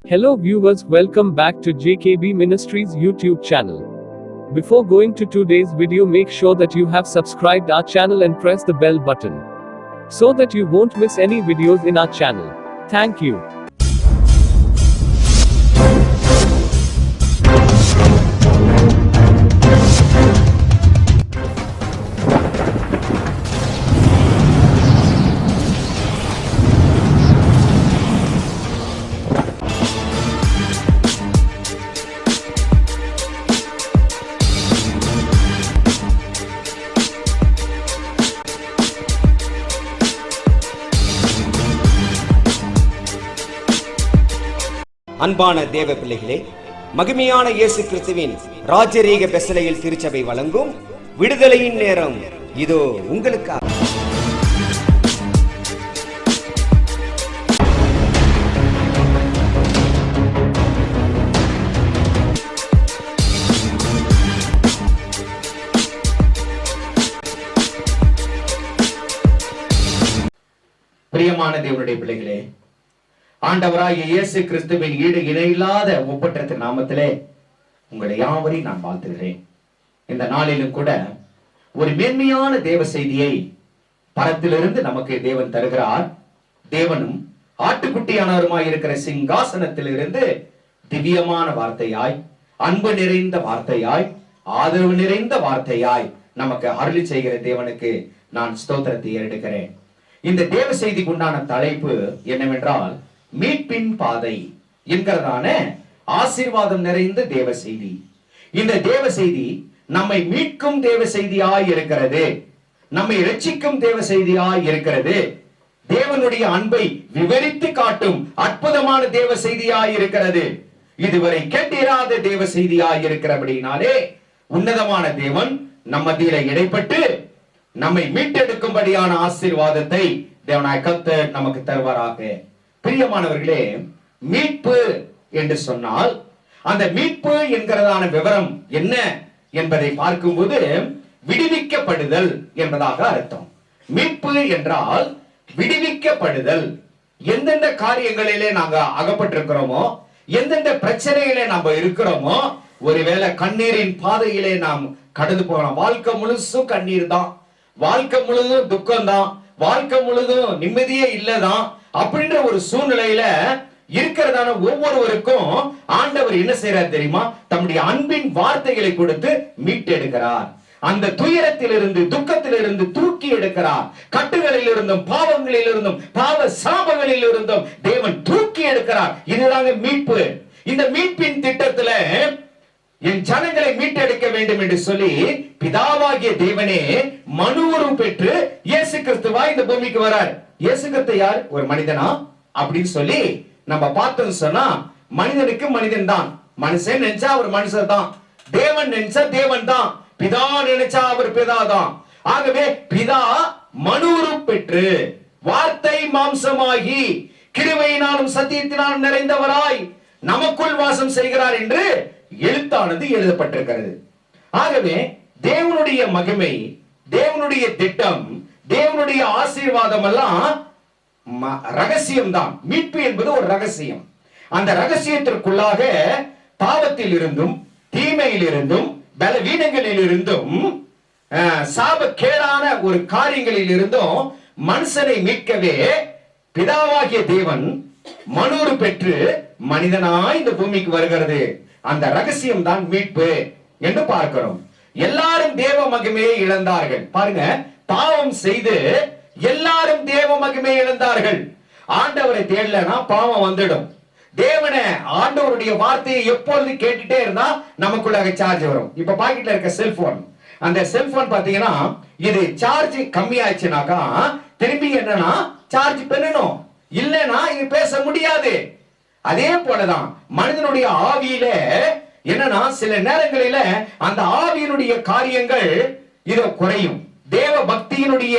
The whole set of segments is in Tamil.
Hello viewers, welcome back to JKB Ministries YouTube channel. Before going to today's video, make sure that you have subscribed our channel and press the bell button so that you won't miss any videos in our channel. Thank you. அன்பான தேவ பிள்ளைகளே, மகிமையான இயேசு கிறிஸ்துவின் ராஜரீக பெசலையில் திருச்சபை வழங்கும் விடுதலையின் நேரம் இதோ உங்களுக்காக. பிரியமான தேவனுடைய பிள்ளைகளே, ஆண்டவராகிய இயேசு கிறிஸ்துவின் ஈடு இணையில்லாத ஒப்பற்ற நாமத்திலே உங்களை யாவரையும் நான் வாழ்த்துகிறேன். இந்த நாளிலும் கூட ஒரு மேன்மையான தேவ செய்தியை பரத்திலிருந்து நமக்கு தேவன் தருகிறார். தேவனும் ஆட்டுக்குட்டியானவருமாய் இருக்கிற சிங்காசனத்திலிருந்து திவ்யமான வார்த்தையாய், அன்பு நிறைந்த வார்த்தையாய், ஆதரவு நிறைந்த வார்த்தையாய் நமக்கு அருளி செய்கிற தேவனுக்கு நான் ஸ்தோத்திரத்தை ஏறெடுக்கிறேன். இந்த தேவ செய்திக்கு உண்டான தலைப்பு என்னவென்றால், மீட்பின் பாதை என்கிறதான ஆசீர்வாதம் நிறைந்த தேவ செய்தி. இந்த தேவ செய்தி நம்மை மீட்கும் தேவ செய்தியாய் இருக்கிறது, நம்மை இரட்சிக்கும் தேவ செய்தியாய் இருக்கிறது, தேவனுடைய அன்பை விவரித்து காட்டும் அற்புதமான தேவ செய்தியாய் இருக்கிறது. இதுவரை கேட்டிராத தேவ செய்தியாய் இருக்கிறபடினாலே உன்னதமான தேவன் நம்ம மத்தியில இடைப்பட்டு நம்மை மீட்டெடுக்கும்படியான ஆசீர்வாதத்தை தேவனாய் கர்த்தர் நமக்கு தருவாராக. பிரியமானவர்களே, மீட்பு என்று சொன்னால் அந்த மீட்பு என்கிறதான விவரம் என்ன என்பதை பார்க்கும்போது விடுவிக்கப்படுதல் என்பதாக அர்த்தம். மீட்பு என்றால் விடுவிக்கப்படுதல். எந்தெந்த காரியங்களிலே நாங்க அகப்பட்டிருக்கிறோமோ, எந்தெந்த பிரச்சனையிலே நாம இருக்கிறோமோ, ஒருவேளை கண்ணீரின் பாதையிலே நாம் கடந்து போகலாம். வாழ்க்கை முழுசும் கண்ணீர் தான், வாழ்க்கை முழுதும் துக்கம் தான், வாழ்க்கை முழுதும் நிம்மதியே இல்லதான் அப்படின்ற ஒரு சூழ்நிலையில இருக்கிறதான ஒவ்வொருவருக்கும் ஆண்டவர் என்ன செய்யறார் தெரியுமா? தம்முடைய அன்பின் வார்த்தைகளை கொடுத்து மீட்டெடுக்கிறார். அந்த துயரத்திலிருந்து, துக்கத்திலிருந்து தூக்கி எடுக்கிறார். கட்டுகளில் இருந்தும், பாவங்களில் இருந்தும், பாவ சாபங்களில் இருந்தும் தேவன் தூக்கி எடுக்கிறார். இதுதாங்க மீட்பு. இந்த மீட்பின் திட்டத்துல என் ஜனங்களை மீட்டெடுக்க வேண்டும் என்று சொல்லி பிதாவாகிய தேவனே மனுவுரு பெற்று இயேசு கிறிஸ்துவா இந்த பூமிக்கு வரார். இயேசு கிறிஸ்து யார்? ஒரு மனிதனா அப்படின்னு சொல்லி நம்ம பார்த்தோம் சொன்னா, மனிதனுக்கு மனிதன் தான். மனுஷன் நினைச்சா அவர் மனுஷன் தான், தேவன் நினைச்சா தேவன் தான், பிதா நினைச்சா அவர் பிதா தான். ஆகவே பிதா மனுவுரு பெற்று வார்த்தை மாம்சமாகி கிருபையினாலும் சத்தியத்தினாலும் நிறைந்தவராய் நமக்குள் வாசம் செய்கிறார் என்று எழுத்தானது எழுதப்பட்டிருக்கிறது. ஆகவே தேவனுடைய மகிமை, தேவனுடைய திட்டம், தேவனுடைய ஆசீர்வாதம் எல்லாம் ரகசியம் தான். மீட்பு என்பது ஒரு ரகசியம். அந்த ரகசியத்திற்குள்ளாக பாவத்தில் இருந்தும், தீமையில் இருந்தும், பலவீனங்களில் இருந்தும், சாபக்கேடான ஒரு காரியங்களில் இருந்தும் மனுஷனை மீட்கவே பிதாவாகிய தேவன் மனுவுரு பெற்று மனிதனாய் இந்த பூமிக்கு வருகிறது. அந்த ரகசியம் தான் மீட்பு என்று பார்க்கிறோம். எல்லாரும் தேவ மகிமையை இழந்தார்கள். பாருங்க, பாவம் செய்து எல்லாரும் தேவ மகிமையை இழந்தார்கள். ஆண்டவரை தேடலனா பாவம் வந்துடும். தேவனை, ஆண்டவருடைய வார்த்தையை எப்பொழுது கேட்டுட்டே இருந்தா நமக்குள்ளாக சார்ஜ் வரும். இப்ப பாக்கெட்ல இருக்க செல்போன், அந்த செல்போன் பாத்தீங்கன்னா இது சார்ஜ் கம்மி ஆச்சுனாக்கா திரும்பி என்னன்னா சார்ஜ் பண்ணணும், இல்லைன்னா இது பேச முடியாது. அதே போலதான் மனிதனுடைய ஆவியில என்னன்னா சில நேரங்களில அந்த ஆவியினுடைய காரியங்கள் இத குறையும். தேவ பக்தியினுடைய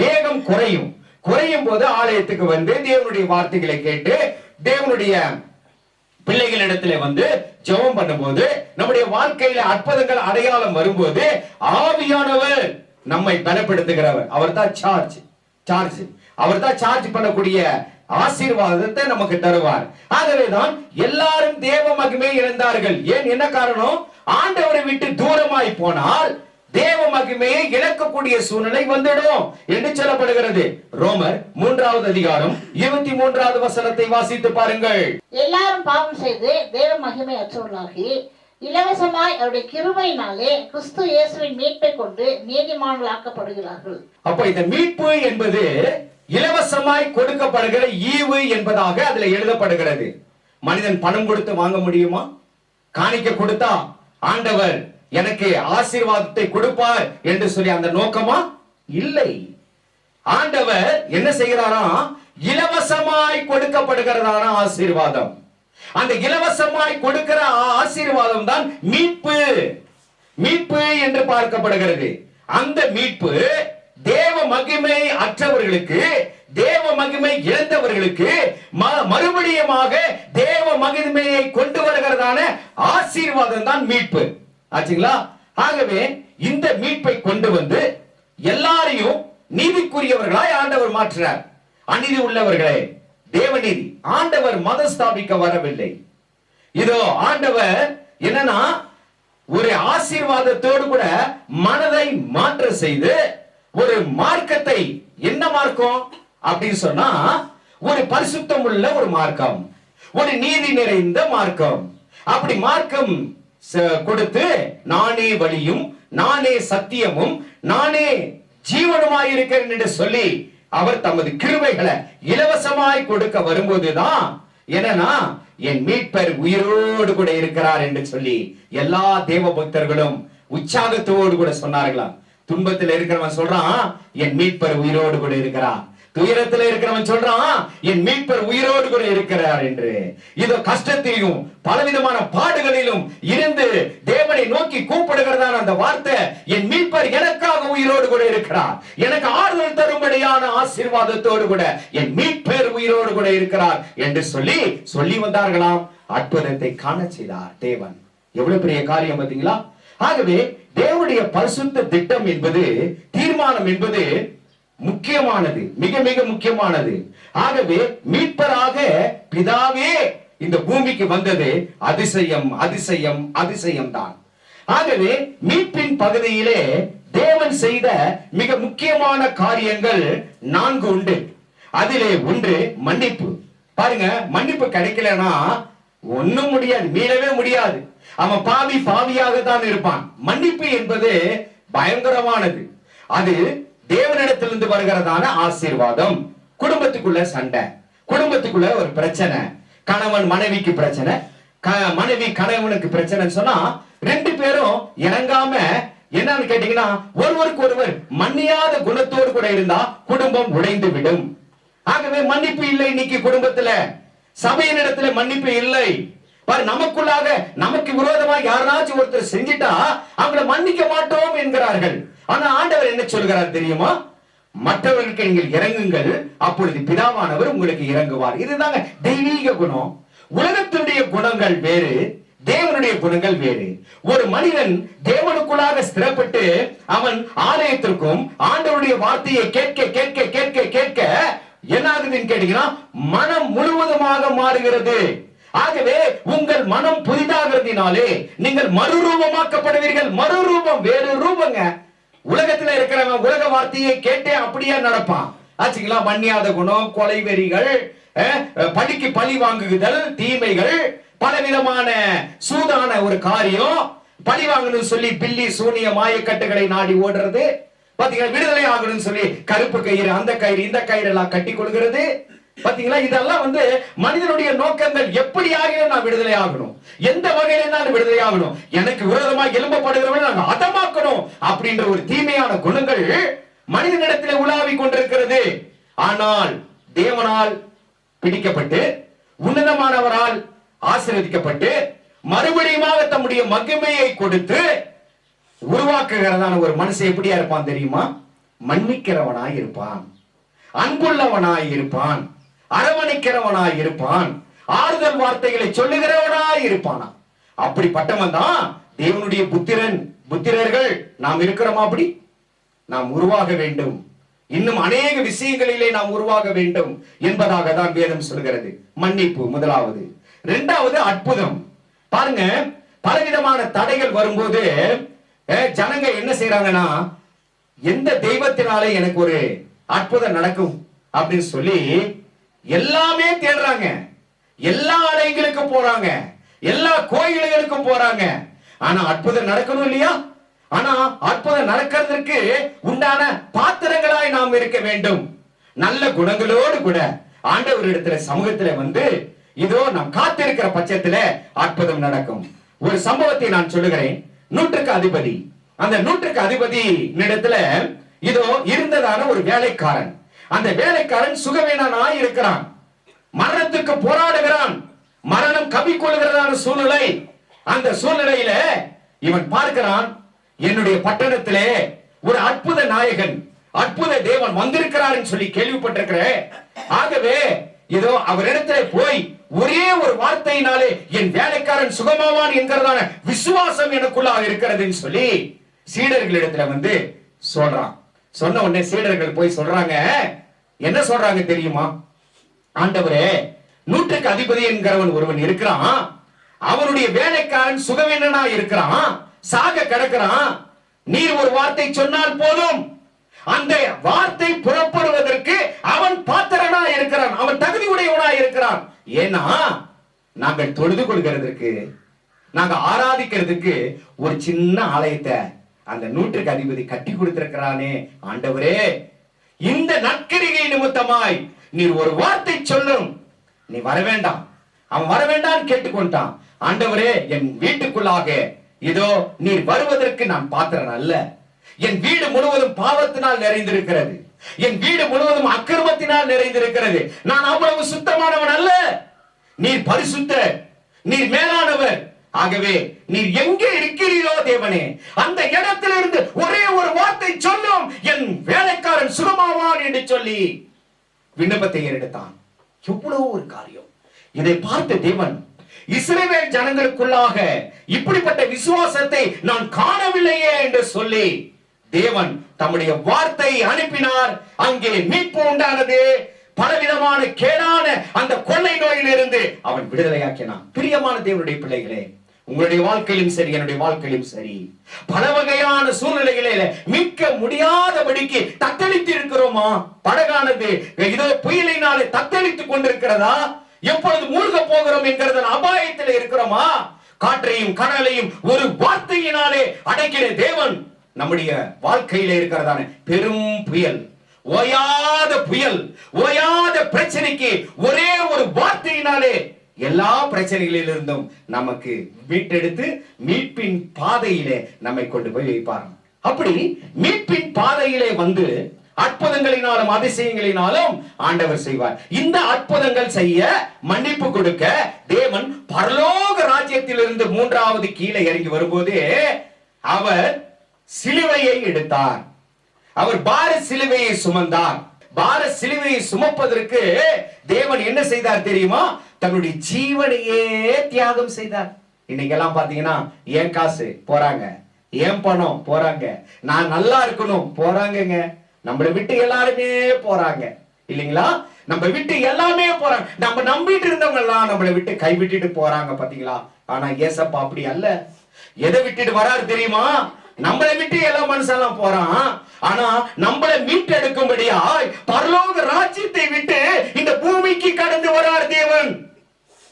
வேகம் குறையும். குறையும் போது ஆலயத்துக்கு வந்து தேவனுடைய வார்த்தைகளை கேட்டு தேவனுடைய பிள்ளைகளிடத்துல வந்து ஜெபம் பண்ணும்போது, நம்முடைய வாழ்க்கையில அற்புதங்கள் அடையாளம் வரும்போது ஆவியானவர் நம்மை பலப்படுத்துகிறவர். அவர் தான் சார்ஜ். அவர் தான் சார்ஜ் பண்ணக்கூடிய ஆசீர்வாதத்தை நமக்கு தருவார். ஆகவேதான் எல்லாரும் தேவ மகிமை இழந்தார்கள். ஏன், என்ன காரணம்? ஆண்டவரை விட்டு தூரமாய் போனால் தேவ மகிமையை இழக்கக்கூடிய சூழ்நிலை வந்துடும் என்று சொல்லப்படுகிறது. ரோமர் 3வது அதிகாரம் 23வது வசனத்தை வாசித்து பாருங்கள். எல்லாரும் பாவம் செய்து தேவ மகிமை அற்றவர்களாகி இலவசமாய் அவருடைய கிருபையினாலே கிறிஸ்து இயேசுவின் மீட்பை கொண்டு நீதிமான்களாக்கப்படுகிறார்கள். அப்ப இந்த மீட்பு என்பது இலவசமாய் கொடுக்கப்படுகிற ஈவு என்பதாக அதுல எழுதப்படுகிறது. மனிதன் பணம் கொடுத்து வாங்க முடியுமா? காணிக்க கொடுத்தா ஆண்டவர் எனக்கு ஆசீர்வாதத்தை கொடுப்பார் என்று சொல்லி அந்த நோக்கமா? இல்லை. ஆண்டவர் என்ன செய்கிறாரா? இலவசமாய் கொடுக்கப்படுகிறதான ஆசீர்வாதம். அந்த இலவசமாய் கொடுக்கிற ஆசீர்வாதம் தான் மீட்பு. மீட்பு என்று பார்க்கப்படுகிறது. அந்த மீட்பு தேவ மகிமை அற்றவர்களுக்கு, தேவ மகிமை இழந்தவர்களுக்கு மறுபடியுமாக தேவ மகிமையை கொண்டு வருகிறதான ஆசீர்வாதம் தான் மீட்பு. ஆச்சுங்களா? ஆகவே இந்த மீட்பை கொண்டு வந்து எல்லாரையும் நீதிக்குரியவர்களாய் ஆண்டவர் மாற்றுறார். அநீதி உள்ளவர்களே தேவநீதி. ஆண்டவர் மதம் ஸ்தாபிக்க வரவில்லை. இதோ ஆண்டவர் என்னன்னா ஒரு ஆசீர்வாதத்தோடு கூட மனதை மாற்ற செய்து ஒரு மார்க்கத்தை, என்ன மார்க்கம் அப்படின்னு சொன்னா ஒரு பரிசுத்தம் உள்ள ஒரு மார்க்கம், ஒரு நீதி நிறைந்த மார்க்கம். அப்படி மார்க்கம் கொடுத்து நானே வழியும் நானே சத்தியமும் நானே ஜீவனுமாய் இருக்கிறேன் என்று சொல்லி அவர் தமது கிருபைகளை இலவசமாய் கொடுக்க வரும்போதுதான் என்னன்னா என் மீட்பர் உயிரோடு கூட இருக்கிறார் என்று சொல்லி எல்லா தேவ பக்தர்களும் உற்சாகத்தோடு கூட சொன்னார்களாம். துன்பத்தில் இருக்கிறவன் சொல்றான் என் மீட்பர் உயிரோடு கூட இருக்கிறார். துயரத்தில் இருக்கிறவன் சொல்றான் என் மீட்பர் உயிரோடு கூட இருக்கிறார் என்று. இதோ கஷ்டத்திலும் பலவிதமான பாடுகளிலும் இருந்து தேவனை நோக்கி கூப்பிடுகிறதான அந்த வார்த்தை, என் மீட்பர் எனக்காக உயிரோடு கூட இருக்கிறார், எனக்கு ஆறுதல் தரும்படியான ஆசீர்வாதத்தோடு கூட என் மீட்பர் உயிரோடு கூட இருக்கிறார் என்று சொல்லி வந்தார்களாம். அற்புதத்தை காண செய்தார் தேவன். எவ்வளவு பெரிய காரியம் பார்த்தீங்களா? ஆகவே தேவனுடைய பரிசுத்த திட்டம் என்பது, தீர்மானம் என்பது முக்கியமானது, மிக மிக முக்கியமானது. ஆகவே மீட்பராக பிதாவே இந்த பூமிக்கு வந்தது அதிசயம், அதிசயம், அதிசயம் தான். ஆகவே மீட்பின் பகுதியிலே தேவன் செய்த மிக முக்கியமான காரியங்கள் 4 உண்டு. அதிலே ஒன்று மன்னிப்பு. பாருங்க, மன்னிப்பு கிடைக்கலனா ஒண்ணும் முடியாது, மீளவே முடியாது. அவன் பாவியாக தான் இருப்பான். மன்னிப்பு என்பது பயங்கரமானது. அது தேவனிடத்திலிருந்து வருகிறதான ஆசீர்வாதம். குடும்பத்துக்குள்ள சண்டை, குடும்பத்துக்குள்ள ஒரு பிரச்சனை, கணவன் மனைவிக்கு பிரச்சனை, மனைவி கணவனுக்கு பிரச்சனை சொன்னா 2 பேரும் இறங்காம என்னன்னு கேட்டீங்கன்னா ஒருவருக்கு ஒருவர் மன்னியாத குணத்தோடு கூட இருந்தா குடும்பம் உடைந்து விடும். ஆகவே மன்னிப்பு இல்லை இன்னைக்கு குடும்பத்துல, சபையின் இடத்துல மன்னிப்பு இல்லை. நமக்குள்ளாக நமக்கு விரோதமாக யாராச்சும் ஒருத்தர் செஞ்சிட்டா அவங்களை மன்னிக்க மாட்டோம் என்கிறார்கள். ஆனா ஆண்டவர் என்ன சொல்கிறார் தெரியுமா? மற்றவர்களுக்கு நீங்கள் இறங்குங்கள், அப்பொழுது பிதாவானவர் உங்களுக்கு இறங்குவார். இதுதாங்க தெய்வீக குணம். உலகத்தினுடைய குணங்கள் வேறு, தேவனுடைய குணங்கள் வேறு. ஒரு மனிதன் தேவனுக்குள்ளாக ஸ்திரப்பட்டு அவன் ஆலயத்திற்கும் ஆண்டவருடைய வார்த்தையை கேட்க கேட்க கேட்க கேட்க என்ன ஆகுதுன்னு கேட்டீங்கன்னா மனம் முழுவதுமாக மாறுகிறது. ஆகவே உங்கள் மனம் புதிதாகிறதினாலே நீங்கள் மறுரூபமாக்கப்படுவீர்கள். மறுரூபம் வேறு ரூபங்க. உலகத்துல இருக்கிறவன் உலக வார்த்தையை கேட்டே அப்படியே நடப்பான். ஆச்சுங்களா? மன்னியாத குணம், கொலை வெறிகள், பழிக்கு பழி வாங்குதல், தீமைகள், பலவிதமான சூதான ஒரு காரியம், பழி வாங்கணும்னு சொல்லி பில்லி சூனிய மாயக்கட்டுகளை நாடி ஓடுறது, பாத்தீங்களா? விடுதலை ஆகணும்னு சொல்லி கருப்பு கயிறு, அந்த கயிறு, இந்த கயிறு எல்லாம் கட்டி கொள்கிறது. பாத்தீங்களா? இதெல்லாம் மனிதனுடைய நோக்கங்கள். எப்படி ஆகியும் நான் விடுதலை ஆகணும், எந்த வகையில நான் விடுதலை ஆகணும், எனக்கு விரோதமாக எழும்பப்படுகிறவனை நான் அதமாக்கணும் அப்படின்ற ஒரு தீமையான குணங்கள் மனிதனிடத்திலே உலாவி கொண்டிருக்கிறது. ஆனால் தேவனால் பிடிக்கப்பட்டு உன்னதமானவரால் ஆசீர்வதிக்கப்பட்டு மறுபடியுமாக தம்முடைய மகிமையை கொடுத்து உருவாக்குகிறதான ஒரு மனுஷன் எப்படியா இருப்பான் தெரியுமா? மன்னிக்கிறவனாய் இருப்பான், அன்புள்ளவனாய் இருப்பான், அரவணைக்கிறவனாய் இருப்பான், ஆறுதல் வார்த்தைகளை சொல்லுகிறவனாய் இருப்பானா. அப்படிப்பட்டவன் தான் தேவனுடைய புத்திரர்கள். நாம் இருக்கிறோமா? அப்படி நாம் உருவாக வேண்டும். இன்னும் அநேக விஷயங்களிலே நாம் உருவாக வேண்டும் என்பதாக தான் வேதம் சொல்கிறது. மன்னிப்பு முதலாவது. இரண்டாவது அற்புதம். பாருங்க, பலவிதமான தடைகள் வரும்போது ஜனங்க என்ன செய்யறாங்கன்னா, எந்த தெய்வத்தினாலே எனக்கு ஒரு அற்புதம் நடக்கும் அப்படின்னு சொல்லி எல்லாமே தேடுறாங்க. எல்லா ஆலயங்களுக்கும் போறாங்க, எல்லா கோயில்களுக்கும் போறாங்க. ஆனா அற்புதம் நடக்கணும் இல்லையா? ஆனா அற்புதம் நடக்கிறதுக்கு உண்டான பாத்திரங்களாய் நாம் இருக்க வேண்டும். நல்ல குணங்களோடு கூட ஆண்டவரிடத்துல சமூகத்துல வந்து இதோ நாம் காத்திருக்கிற பட்சத்துல அற்புதம் நடக்கும். ஒரு சம்பவத்தை நான் சொல்லுகிறேன். நூற்றுக்கு அதிபதி, அந்த நூற்றுக்கு அதிபதி இடத்துல இதோ இருந்ததான ஒரு வேலைக்காரன். அந்த வேலைக்காரன் சுகவீனனாய் இருக்கிறான், மரணத்துக்கு போராடுகிறான், மரணம் கவிக்கொள்கிறதான சூழ்நிலை. அந்த சூழ்நிலையில இவன் பார்க்கிறான், என்னுடைய பட்டணத்திலே ஒரு அற்புத நாயகன், அற்புத தேவன் வந்திருக்கிறார் சொல்லி கேள்விப்பட்டிருக்கிறேன். ஆகவே இதோ அவரிடத்திலே போய் ஒரே ஒரு வார்த்தையினாலே என் வேலைக்காரன் சுகமாவான் என்கிறதான விசுவாசம் எனக்குள்ளாக இருக்கிறதுன்னு சொல்லி சீடர்களிடத்துல வந்து சொல்றான். சொன்ன உடனே சீடர்கள் போய் சொல்றாங்க. என்ன சொல்றாங்க தெரியுமா? ஆண்டவரே, நூற்றுக்கு அதிபதி என்கிறவன் ஒருவன் இருக்கிறான், அவனுடைய வேலைக்காரன் சுகவீனனா இருக்கிறான், சாக கிடக்கிறான். நீர் ஒரு வார்த்தை சொன்னால் போதும், அந்த வார்த்தை புறப்படுவதற்கு அவன் பாத்திரனா இருக்கிறான், அவன் தகுதி உடையவனா இருக்கிறான். ஏன்னா நாங்கள் தொழுது கொள்கிறதுக்கு, நாங்க ஆராதிக்கிறதுக்கு ஒரு சின்ன ஆலயத்தை அந்த நூற்றுக்கு அதிபதி கட்டி கொடுத்திருக்கிறானே. ஆண்டவரே, இந்த நற்கிரிகை நிமித்தமாய் நீர் ஒரு வார்த்தை சொல்லும், நீ வர வேண்டாம். அவன் வர வேண்டாம் கேட்டுக்கொண்டான். ஆண்டவரே, என் வீட்டுக்குள்ளாக இதோ நீர் வருவதற்கு நான் பாத்திரன் அல்ல. என் வீடு முழுவதும் பாவத்தினால் நிறைந்திருக்கிறது, என் வீடு முழுவதும் அக்கிரமத்தினால் நிறைந்திருக்கிறது. நான் அவ்வளவு சுத்தமானவன் அல்ல. நீர் பரிசுத்தர், நீர் மேலானவர். ஆகவே நீர் எங்கே இருக்கிறீரோ தேவனே, அந்த இடத்திலிருந்து ஒரே ஒரு வார்த்தை சொல்லும், என் வேலைக்காரன் சுகமாவான் என்று சொல்லி விண்ணப்பத்தை எடுத்தான். எவ்வளவு ஒரு காரியம்! இதை பார்த்த தேவன், இஸ்ரவேல் ஜனங்களுக்குள்ளாக இப்படிப்பட்ட விசுவாசத்தை நான் காணவில்லையே என்று சொல்லி தேவன் தம்முடைய வார்த்தை அனுப்பினார். அங்கே மீட்பு உண்டானது. பலவிதமான கேடான அந்த கொள்ளை நோயிலிருந்து அவன் விடுதலையாக்கினான். பிரியமான தேவனுடைய பிள்ளைகளே, உங்களுடைய வாழ்க்கையிலும் சரி, என்னுடைய வாழ்க்கையிலும் சரி, பல வகையான சூழ்நிலைகளில மீட்க முடியாதபடிக்கு தத்தளித்து இருக்கிறோமா? படகானது இதோ புயலினாலே தத்தளித்துக் கொண்டிருக்கிறதா? எப்பொழுது மூழ்க போகிறோம் என்கிறத அபாயத்தில் இருக்கிறோமா? காற்றையும் கடலையும் ஒரு வார்த்தையினாலே அடக்கிற தேவன் நம்முடைய வாழ்க்கையில இருக்கிறதான பெரும் புயல், ஓயாத புயல், ஓயாத பிரச்சனைக்கு ஒரே ஒரு வார்த்தையினாலே எல்லா பிரச்சனைகளிலிருந்தும் நமக்கு மீட்டெடுத்து மீட்பின் பாதையிலே நம்மை கொண்டு போய் வைப்பார். அப்படி மீட்பின் பாதையிலே வந்து அற்புதங்களினாலும் அதிசயங்களினாலும் ஆண்டவர் செய்வார். இந்த அற்புதங்கள் செய்ய, மன்னிப்பு கொடுக்க தேவன் பரலோக ராஜ்யத்திலிருந்து மூன்றாவது கீழே இறங்கி வரும்போது அவர் சிலுவையை எடுத்தார். அவர் பார சிலுவையை சுமந்தார். பார சிலுவையை சுமப்பதற்கு தேவன் என்ன செய்தார் தெரியுமா? தன்னுடைய ஜீவனையே தியாகம் செய்தார். இன்னைக்கு எல்லாம் பாத்தீங்கன்னா ஏன் காசு போறாங்க, ஏன் பணம் போறாங்க, நான் நல்லா இருக்கணும் போறாங்க, நம்மளை விட்டு எல்லாருமே போறாங்க இல்லைங்களா? நம்ம விட்டு எல்லாமே போறாங்க. நம்ம நம்பிட்டு இருந்தவங்க எல்லாம் நம்மளை விட்டு கைவிட்டுட்டு போறாங்க பாத்தீங்களா? ஆனா ஏசப்பா அப்படி அல்ல. எதை விட்டுட்டு வராரு தெரியுமா? நம்மளை விட்டு எல்லா மனுஷெல்லாம் போறான். ஆனா நம்மளை மீட்டெடுக்கும்படியா பரலோக ராஜ்யத்தை விட்டு இந்த பூமிக்கு கடந்து வரார் தேவன்.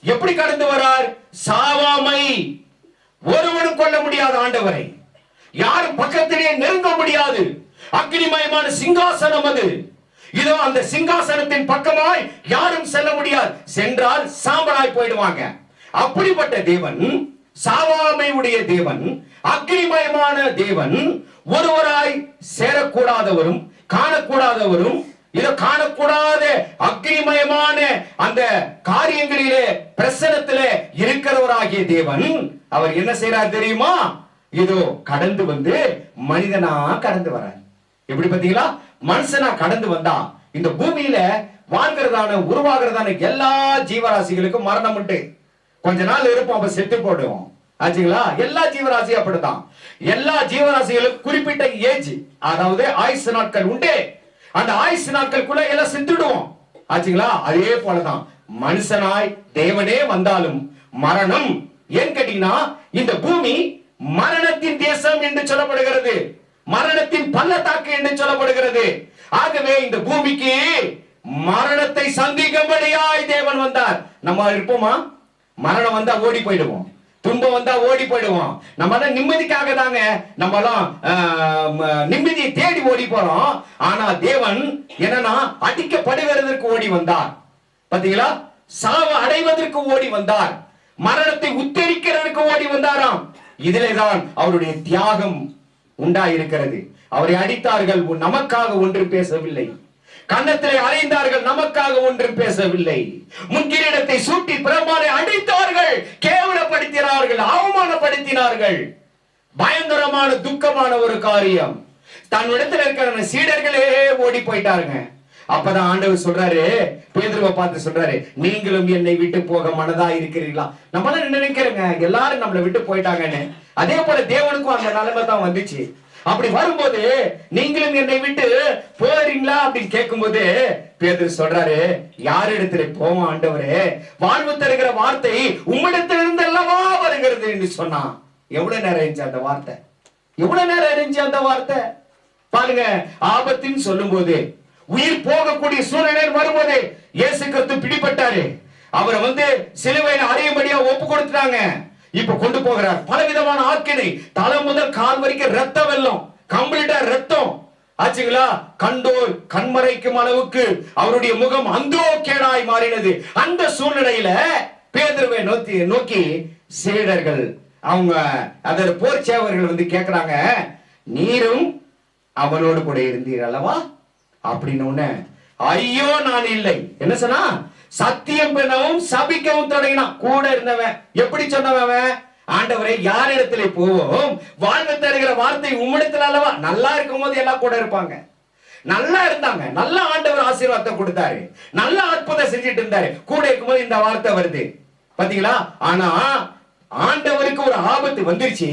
எப்படி கடந்து வரார்? சாவாமை, ஒருவனும் கொள்ள முடியாத ஆண்டவரை, யாரும் பக்கத்திலே நெருங்க முடியாது. அக்னிமயமான சிங்காசனம் அது. இதோ அந்த சிங்காசனத்தின் பக்கமாய் யாரும் செல்ல முடியாது. சென்றால் சாம்பலாய் போயிடுவாங்க. அப்படிப்பட்ட தேவன், சாவாமை உடைய தேவன், அக்னிமயமான தேவன், ஒருவராய் சேரக்கூடாதவரும் காணக்கூடாதவரும், இதை காணக்கூடாத அக்னிமயமான அந்த காரியங்களிலே பிரசனத்திலே இருக்கிறவராகிய தேவன் அவர் என்ன செய்யறார் தெரியுமா? இதோ கடந்து வந்து மனிதனா கடந்து வரார். எப்படி பாத்தீங்களா? மனுஷனா கடந்து வந்தா இந்த பூமியில வாழ்கிறதான உருவாகிறதான எல்லா ஜீவராசிகளுக்கும் மரணம் உண்டு. கொஞ்ச நாள் இருப்போம், அப்ப செத்து போடுவோம். ஆச்சுங்களா? எல்லா ஜீவராசியும் அப்படித்தான். எல்லா ஜீவராசிகளுக்கும் குறிப்பிட்ட ஏஜ், அதாவது ஆயுசு நாட்கள் உண்டு. அந்த ஆயுசு நாட்களுக்குள்ள எல்லாம் செத்துடுவோம் ஆச்சுங்களா. அதே போலதான் மனுஷனாய் தேவனே வந்தாலும் மரணம், ஏன் கேட்டீங்கன்னா இந்த பூமி மரணத்தின் தேசம் என்று சொல்லப்படுகிறது, மரணத்தின் பள்ளத்தாக்கு என்று சொல்லப்படுகிறது. ஆகவே இந்த பூமிக்கு மரணத்தை சந்திக்கும்படியாய் தேவன் வந்தார். நம்ம இருப்போமா? மரணம் வந்தா ஓடி போயிடுவோம், துன்பம் வந்தா ஓடி போயிடுவோம். நம்ம நிம்மதிக்காக தாங்க நம்ம எல்லாம் நிம்மதியை தேடி ஓடி போறோம். ஆனா தேவன் என்னன்னா அடிக்கப்படுவதற்கு ஓடி வந்தார். பாத்தீங்களா? சாவு அடைவதற்கு ஓடி வந்தார், மரணத்தை உத்தரிக்கிறதற்கு ஓடி வந்தாராம். இதிலேதான் அவருடைய தியாகம் உண்டாயிருக்கிறது. அவரை அடித்தார்கள், நமக்காக ஒன்றும் பேசவில்லை. கன்னத்திலே அறைந்தார்கள், நமக்காக ஒன்றும் பேசவில்லை. முன்கிரீடத்தை சூட்டி பிரமானை அடித்தார்கள், கேவலப்படுத்தினார்கள், அவமானப்படுத்தினார்கள். பயங்கரமான துக்கமான ஒரு காரியம். தன்னிடத்தில் இருக்கிற சீடர்களே ஓடி போயிட்டாருங்க. அப்பதான் ஆண்டவர் சொல்றாரு, பேதுருவை பார்த்து சொல்றாரு, நீங்களும் என்னை விட்டு போக மனதா இருக்கிறீர்களா? நம்மளால நினைக்கிறேங்க எல்லாரும் நம்மளை விட்டு போயிட்டாங்கன்னு. அதே போல தேவனுக்கும் அந்த நிலைமை தான் வந்துச்சு. அப்படி வரும்போது நீங்களும் என்னை விட்டு போறீங்களா அப்படின்னு கேட்கும்போது பேதுரு சொல்றாரு, யார் இடத்துல போவோம் ஆண்டவரே? வாழ்வு தருகிற வார்த்தை உம்மிடத்திலிருந்து அல்லவா வருகிறது என்று சொன்னான். எவ்வளவு நேரம் இருந்துச்சு அந்த வார்த்தை? எவ்வளவு நேரம் இருந்துச்சு அந்த வார்த்தை? பாருங்க, ஆபத்தின்னு சொல்லும் போது, உயிர் போகக்கூடிய சூழ்நிலை வரும்போது இயேசு கிறிஸ்து பிடிபட்டாரு. அவரை சிலுவையில அறையும்படியா ஒப்பு கொடுத்துட்டாங்க. இப்ப கொண்டு போகிறார். பலவிதமான ஆக்கினை, தலை முதல் கால் வரைக்கும் ரத்த வெள்ளம், கம்ப்ளீட்டா ரத்தம் ஆச்சுங்களா. கண்டோர் கண்மறைக்கும் அளவுக்கு அவருடைய முகம் அந்தோ கேடாய் மாறினது. அந்த சூழ்நிலையில பேதுருவை நோக்கி சீடர்கள், அவங்க அதோட போர் சேவர்கள் கேட்கிறாங்க, நீரும் அவனோடு கூட இருந்தீர் அல்லவா அப்படின்னு. ஐயோ நான் இல்லை. என்ன சொன்னா? சத்தியம் பண்ணவும் சபிக்கவும் தொடங்கினான். கூட இருந்தவன் எப்படி சொன்னவன்? ஆண்டவரே, யார் இடத்துல போவோம்? வாழ்வு தருகிற வார்த்தை உம்மிடத்துல அல்லவா? நல்லா இருக்கும் போது எல்லாம் கூட இருப்பாங்க. நல்லா இருந்தாங்க, நல்ல ஆண்டவர் ஆசீர்வாதத்தை கொடுத்தாரு, நல்ல அற்புதம் செஞ்சுட்டு இருந்தாரு. கூட இருக்கும்போது இந்த வார்த்தை வருது பாத்தீங்களா. ஆனா ஆண்டவருக்கு ஒரு ஆபத்து வந்துருச்சு.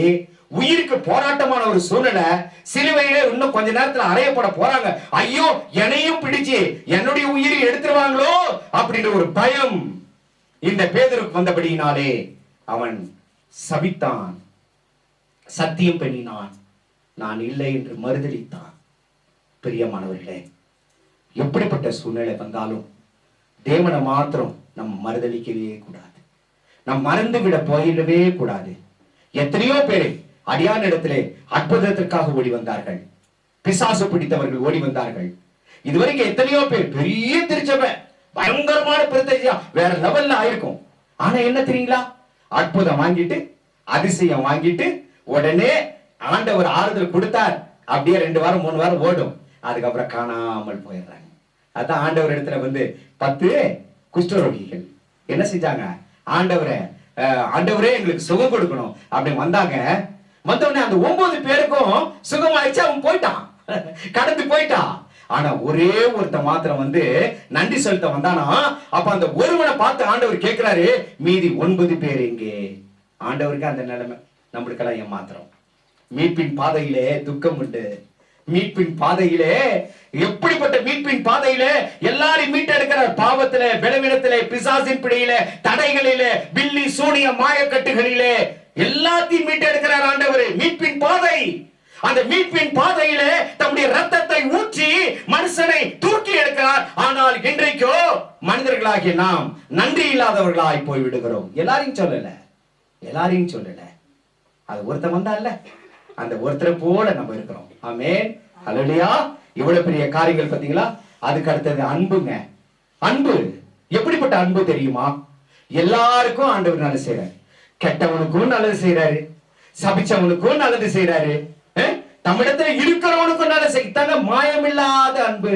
உயிருக்கு போராட்டமான ஒரு சூழ்நிலை. சிலுவையிலே இன்னும் கொஞ்ச நேரத்துல அறையப்பட போறாங்க. ஐயோ, என்னையும் பிடிச்சு என்னுடைய உயிரை எடுத்துருவாங்களோ அப்படின்ற ஒரு பயம் இந்த பேதுருக்கு வந்தபடியினாலே அவன் சபித்தான், சத்தியம் பண்ணினான், நான் இல்லை என்று மறுதலித்தான். பிரியமானவர்களே, எப்படிப்பட்ட சூழ்நிலை வந்தாலும் தேவனை மாத்திரம் நம்ம மறுதலிக்கவே கூடாது, நம் மறந்து விட போயிடவே கூடாது. எத்தனையோ பேரை அடியான இடத்திலே அற்புதத்திற்காக ஓடி வந்தார்கள், பிசாசு பிடித்தவர்கள் ஓடி வந்தார்கள். இதுவரைக்கும் எத்தனையோ பேர் பெரிய திருச்சபை, பயங்கரமான பிரத்யட்சம், வேற லெவல்ல ஆயிருக்கும். ஆனா என்ன தெரியுங்களா? அற்புதம் வாங்கிட்டு, அதிசயம் வாங்கிட்டு, உடனே ஆண்டவர் ஆறுதல் கொடுத்தார், அப்படியே 2 வாரம் 3 வாரம் ஓடும், அதுக்கப்புறம் காணாமல் போயிடுறாங்க. அதான் ஆண்டவர் இடத்துல 10 குஷ்டரோகிகள் என்ன செஞ்சாங்க? ஆண்டவரே எங்களுக்கு சுகம் கொடுக்கணும் அப்படின்னு வந்தாங்க. வந்தவுடனே அந்த 9 பேருக்கும் சுகமாயிடுச்சு, அவன் போயிட்டான், கடந்து போயிட்டான். ஆனா ஒரே ஒருத்த மாத்திரம் நன்றி செலுத்த வந்தானா. அப்ப அந்த ஒருவனை பார்த்து ஆண்டவர் கேட்கிறாரு, மீதி 9 பேர் எங்கே? ஆண்டவருக்கு அந்த நிலைமை. நம்மளுக்கெல்லாம் ஏமாத்திரம். மீட்பின் பாதையிலே துக்கம் உண்டு. மீட்பின் பாதையிலே, எப்படிப்பட்ட மீட்பின் பாதையிலே எல்லாரையும் மீட்டெடுக்கிறார். பாவத்திலே, பலவீனத்திலே, பிசாசின் பிடியிலே, தடைகளிலே, பில்லி சூனிய மாயக்கட்டுகளிலே எல்லாத்தையும் மீட்டெடுக்கிறார் ஆண்டவர். மீட்பின் பாதை. அந்த மீட்பின் பாதையிலே தம்முடைய ரத்தத்தை ஊற்றி மனுஷனை தூக்கி எடுக்கிறார். ஆனால் இன்றைக்கோ மனிதர்களாகிய நாம் நன்றி இல்லாதவர்களாய் போய் விடுகிறோம். எல்லாரையும் சொல்லல, அது ஒருத்தன் வந்தான்ல, அந்த ஒருத்தரை போல நம்ம இருக்கிறோம். ஆமென், ஹல்லேலூயா. இவ்வளவு பெரிய காரியங்கள் பாத்தீங்களா. அதுக்கு அடுத்தது அன்புங்க. அன்பு எப்படிப்பட்ட அன்பு தெரியுமா? எல்லாருக்கும் ஆண்டவர் நல்லது செய்யறாரு. கெட்டவனுக்கும் நல்லது செய்யறாரு, சபிச்சவனுக்கும் நல்லது செய்யறாரு, நம்மிடத்துல இருக்கிறவனுக்கும் நல்லது செய்தாங்க. மாயமில்லாத அன்பு.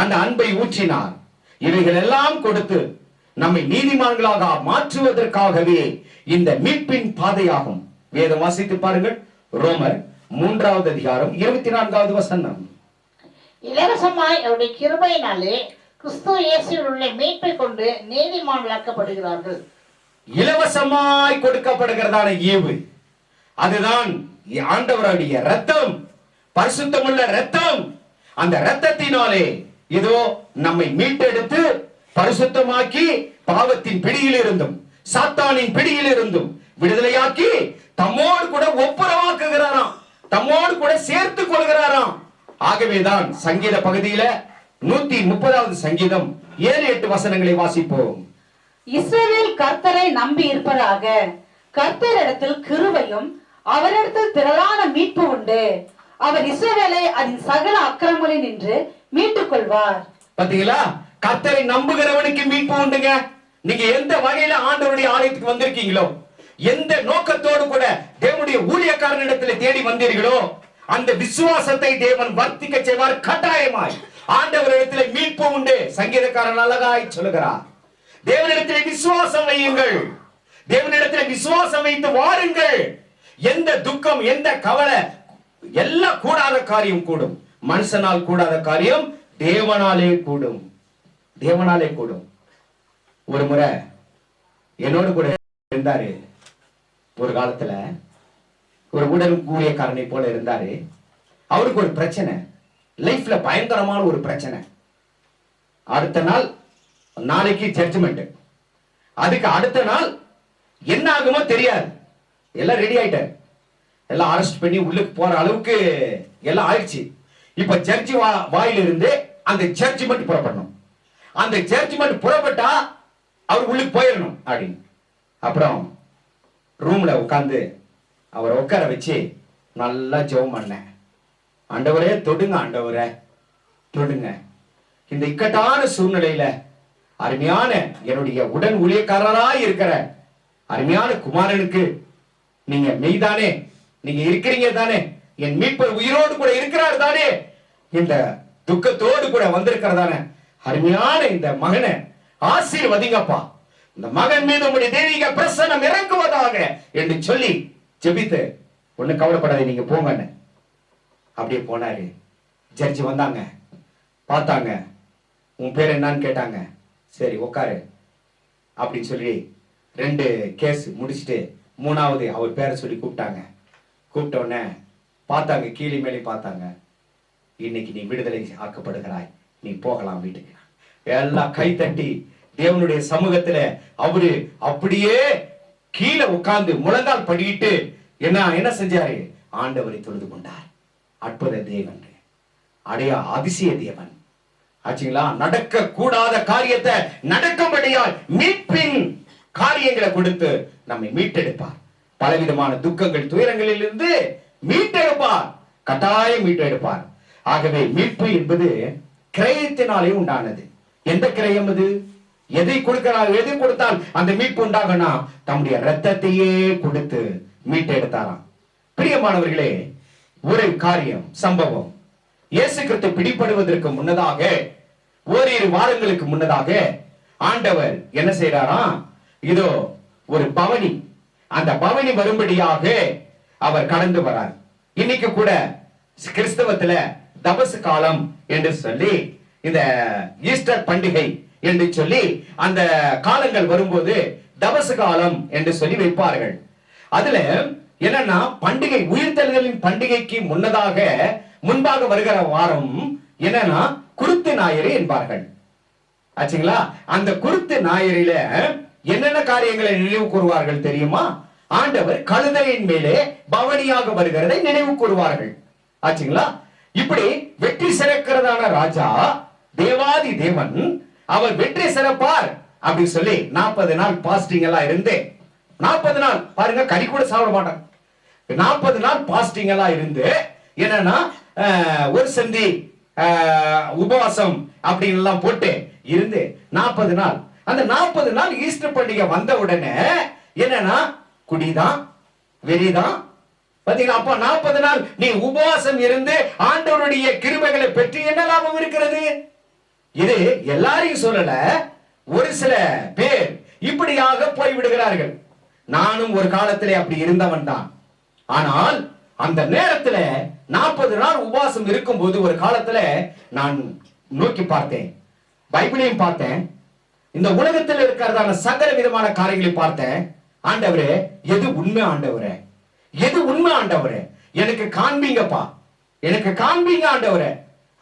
அந்த அன்பை ஊற்றினார். இவைகள் எல்லாம் கொடுத்து நம்மை நீதிமான்களாக மாற்றுவதற்காகவே இந்த மீட்பின் பாதையாகும். வேதம் வாசித்து பாருங்கள். ரோமர் 3வது அதிகாரம் 24வது வசனம். இலவசமாய் அவருடைய கிருபையினாலே கிறிஸ்து இயேசுவில் உள்ள மீட்பை கொண்டு நீதிமான்களாக்கப்படுகிறார்கள். இலவசமாய் கொடுக்கப்படுகிறதான ஈவு, அதுதான் ஆண்டவருடைய ரத்தம், பரிசுத்தமுள்ள ரத்தம். அந்த இரத்தத்தினாலே இதோ நம்மை மீட்டெடுத்து பரிசுத்தமாக்கி பாவத்தின் பிடியில் இருந்தும் சாத்தானின் பிடியில் இருந்தும் விடுதலையாக்கி தம்மோடு கூட ஒப்புரவாக்குகிறாராம், தம்மோடு கூட சேர்த்துக் கொள்கிறாராம். ஆகவேதான் சங்கீத பகுதியில 130வது சங்கீதம் 7-8 வசனங்களை வாசிப்போம். இஸ்ரவேல் கர்த்தரை நம்பி இருப்பதாக, கர்த்தரிடத்தில் கிருபையும் அவரிடத்தில் திரளான மீட்பு உண்டு. அவர் இஸ்ரவேலை அதன் சகல அக்கிரமங்களில் நின்று மீட்டுக் கொள்வார். பாத்தீங்களா, கர்த்தரை நம்புகிறவனுக்கு மீட்பு உண்டுங்க. நீங்க எந்த வகையில ஆண்டவருடைய ஆலயத்துக்கு வந்திருக்கீங்களோ, எந்த நோக்கத்தோடு கூட தேவனுடைய ஊழியக்காரனிடத்தில் தேடி வந்தீர்களோ, அந்த விசுவாசத்தை தேவன் வர்த்திக்க செய்வார். கட்டாயமாய் ஆண்டவரிடத்தில் மீட்பு உண்டு. சங்கீதக்காரன் அழகாய் சொல்லுகிறார், தேவனிடத்தில் விசுவாசம் வையுங்கள், தேவனிடத்தில் விசுவாசம் வைத்து வாருங்கள். எந்த துக்கம், எந்த கவலை, எல்லாம் கூடாத காரியம் கூடும். மனுஷனால் கூடாத காரியம் தேவனாலே கூடும், தேவனாலே கூடும். ஒரு முறை என்னோடு கூட இருந்தாரு, ஒரு காலத்துல ஒரு உடல் ஊழியக்காரனை போல இருந்தாரு. அவருக்கு ஒரு பிரச்சனை, லைஃப்ல பயங்கரமான ஒரு பிரச்சனை. அடுத்த நாள், நாளைக்கு ஜட்ஜ்மெண்ட். அதுக்கு அடுத்த நாள் என்ன ஆகுமோ தெரியாது. எல்லாம் ரெடி ஆயிட்டாரு, எல்லாம் அரெஸ்ட் பண்ணி உள்ளுக்கு போற அளவுக்கு எல்லாம் ஆயிடுச்சு. இப்ப ஜட்ஜி வாயிலிருந்து அந்த ஜட்ஜ்மெண்ட் புறப்படணும். அந்த ஜட்ஜ்மெண்ட் புறப்பட்டா அவர் உள்ளுக்கு போயிடணும் அப்படின்னு. அப்புறம் ரூம்ல உட்கார்ந்து அவரை உட்கார வச்சு நல்லா ஜெபம் பண்ணேன். ஆண்டவரே தொடுங்க, ஆண்டவரே தொடுங்க. இந்த இக்கட்டான சூழ்நிலையில அருமையான என்னுடைய உடன் ஊழியக்காரராய் இருக்கிற அருமையான குமாரனுக்கு நீங்க மெய்தானே, நீங்க இருக்கிறீங்க தானே, என் மீட்பர் உயிரோடு கூட இருக்கிறார் தானே, இந்த துக்கத்தோடு கூட வந்திருக்கிறதானே அருமையான இந்த மகனை ஆசீர்வதிங்கப்பா, இந்த மகன் மீது உங்களுடைய தெய்வீக பிரசன்னம் இறங்குவதாக என்று சொல்லி ஜெபித்து, ஒண்ணு கவலைப்படாத நீங்க போங்கன்னு அப்படியே போனாரு. ஜட்ஜி வந்தாங்க, பார்த்தாங்க, உன் பேர் என்னன்னு கேட்டாங்க. சரி உட்காரு அப்படின்னு சொல்லி 2 கேஸ் முடிச்சுட்டு 3வது அவர் பேரை சொல்லி கூப்பிட்டாங்க. கூப்பிட்ட உடனே பார்த்தாங்க, கீழே மேலே பார்த்தாங்க. இன்னைக்கு நீ விடுதலை ஆக்கப்படுகிறாய், நீ போகலாம் வீட்டுக்கு. எல்லாம் கை தட்டி தேவனுடைய சமூகத்துல அவரு அப்படியே கீழே உட்கார்ந்து முழங்கால் படிக்கிட்டு என்ன செஞ்சாரு, ஆண்டவரை தொழுது கொண்டார். அற்புத தேவன், அடைய அதிசய தேவன் ஆச்சுங்களா. நடக்க கூடாத காரியத்தை நடக்கும்படியால் மீட்பின் காரியங்களை கொடுத்து நம்மை மீட்டெடுப்பார். பலவிதமான துக்கங்கள், துயரங்களில் இருந்து மீட்டெடுப்பார், கட்டாயம் மீட்டெடுப்பார். ஆகவே மீட்பு என்பது கிரயத்தினாலே உண்டானது. எந்த கிரயம் அது? எதை கொடுக்கிறார், எதை கொடுத்தால் அந்த மீட்பு உண்டாகனா, தம்முடைய இரத்தத்தையே கொடுத்து மீட்டெடுத்தாராம். பிரியமானவர்களே, ஒரு காரியம், சம்பவம். இயேசு கிறிஸ்து பிடிபடுவதற்கு முன்னதாக, ஓரிரு வாரங்களுக்கு முன்னதாக ஆண்டவர் என்ன செய்யறாராம், இதோ ஒரு பவனி, அந்த பவனி வரும்படியாக அவர் கடந்து வரார். இன்னைக்கு கூட கிறிஸ்தவத்துல தபசு காலம் என்று சொல்லி, இந்த ஈஸ்டர் பண்டிகை என்று சொல்லி அந்த காலங்கள் வரும்போது தபசு காலம் என்று சொல்லி வைப்பார்கள். அதுல என்னன்னா, பண்டிகை, உயிர்த்தெழுதலின் பண்டிகைக்கு முன்பாக வருகிற வாரம் என்னன்னா குருத்து ஞாயிறு என்பார்கள் ஆச்சுங்களா. அந்த குருத்து ஞாயிறில என்னென்ன காரியங்களை நினைவு கூறுவார்கள் தெரியுமா? ஆண்டவர் கழுதையின் மேலே பவனியாக வருகிறதை நினைவு கூறுவார்கள் ஆச்சுங்களா. இப்படி வெற்றி சிறக்கிறதான ராஜா தேவாதி தேவன் அவர் வெற்றி சிறப்பார் அப்படி சொல்லி 40 நாள் பாஸ்டிங் எல்லாம் இருந்து, 40 நாள் பாருங்க, கறி கூட சாப்பிட மாட்டாங்க. 40 நாள் பாஸ்டிங் எல்லாம் இருந்து என்னன்னா ஒரு சந்தி உபவாசம் அப்படின்னு எல்லாம் போட்டு இருந்து 40 நாள், அந்த 40 நாள் ஈஸ்டர் பண்டிகை வந்த உடனே என்னன்னா குடிதான், வெறிதான். பாத்தீங்களா? அப்ப 40 நாள் நீ உபவாசம் இருந்து ஆண்டவருடைய கிருபைகளை பெற்று என்ன லாபம் இருக்கிறது? இது எல்லாரையும் சொல்லல, ஒரு சில பேர் இப்படியாக போய்விடுகிறார்கள். நானும் ஒரு காலத்திலே அப்படி இருந்தவன் தான். ஆனால் அந்த நேரத்துல 40 நாள் உபவாசம் இருக்கும் போது ஒரு காலத்துல நான் நோக்கி பார்த்தேன், பைபிளையும் பார்த்தேன், இந்த உலகத்தில் இருக்கிறதான சகல விதமான காரியங்களை பார்த்தேன். ஆண்டவரே, எது உண்மை ஆண்டவரே, எது உண்மை ஆண்டவரே, எனக்கு காண்பீங்கப்பா, எனக்கு காண்பீங்க ஆண்டவரே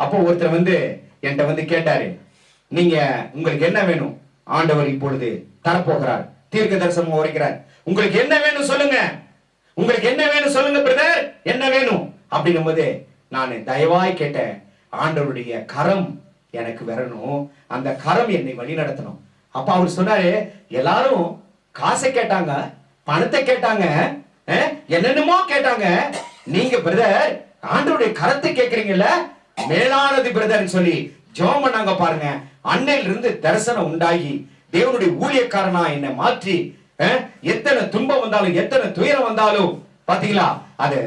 அப்போ ஒருத்தர் என்கிட்ட கேட்டாரு, நீங்க உங்களுக்கு என்ன வேணும்? ஆண்டவர் இப்பொழுது தரப்போகிறார், தீர்க்க தரிசனம் உரைக்கிறார். உங்களுக்கு என்ன வேணும் சொல்லுங்க, உங்களுக்கு என்ன வேணும் சொல்லுங்க பிரதர், என்ன வேணும் அப்படின்னும் போது நான் தயவாய் கேட்டேன், ஆண்டவருடைய கரம் எனக்கு வரணும், அந்த கரம் என்னை வழி நடத்தணும். அப்ப அவர் சொன்னாரு, எல்லாரும் காசை கேட்டாங்க, பணத்தை கேட்டாங்க, என்னென்னமோ கேட்டாங்க, நீங்க பிரதர் ஆண்டவருடைய கரத்தை கேட்கறீங்கல்ல, மேலானது பிரதர் சொல்லி ஜெபம் பண்ணாங்க பாருங்க. அன்னையில இருந்து தரிசனம் உண்டாகி தேவனுடைய ஊழியக்காரனா என்னை மாற்றி, எத்தனை துன்பம் வந்தாலும் எத்தனை துயரம் வந்தாலும் பாத்தீங்களா, அது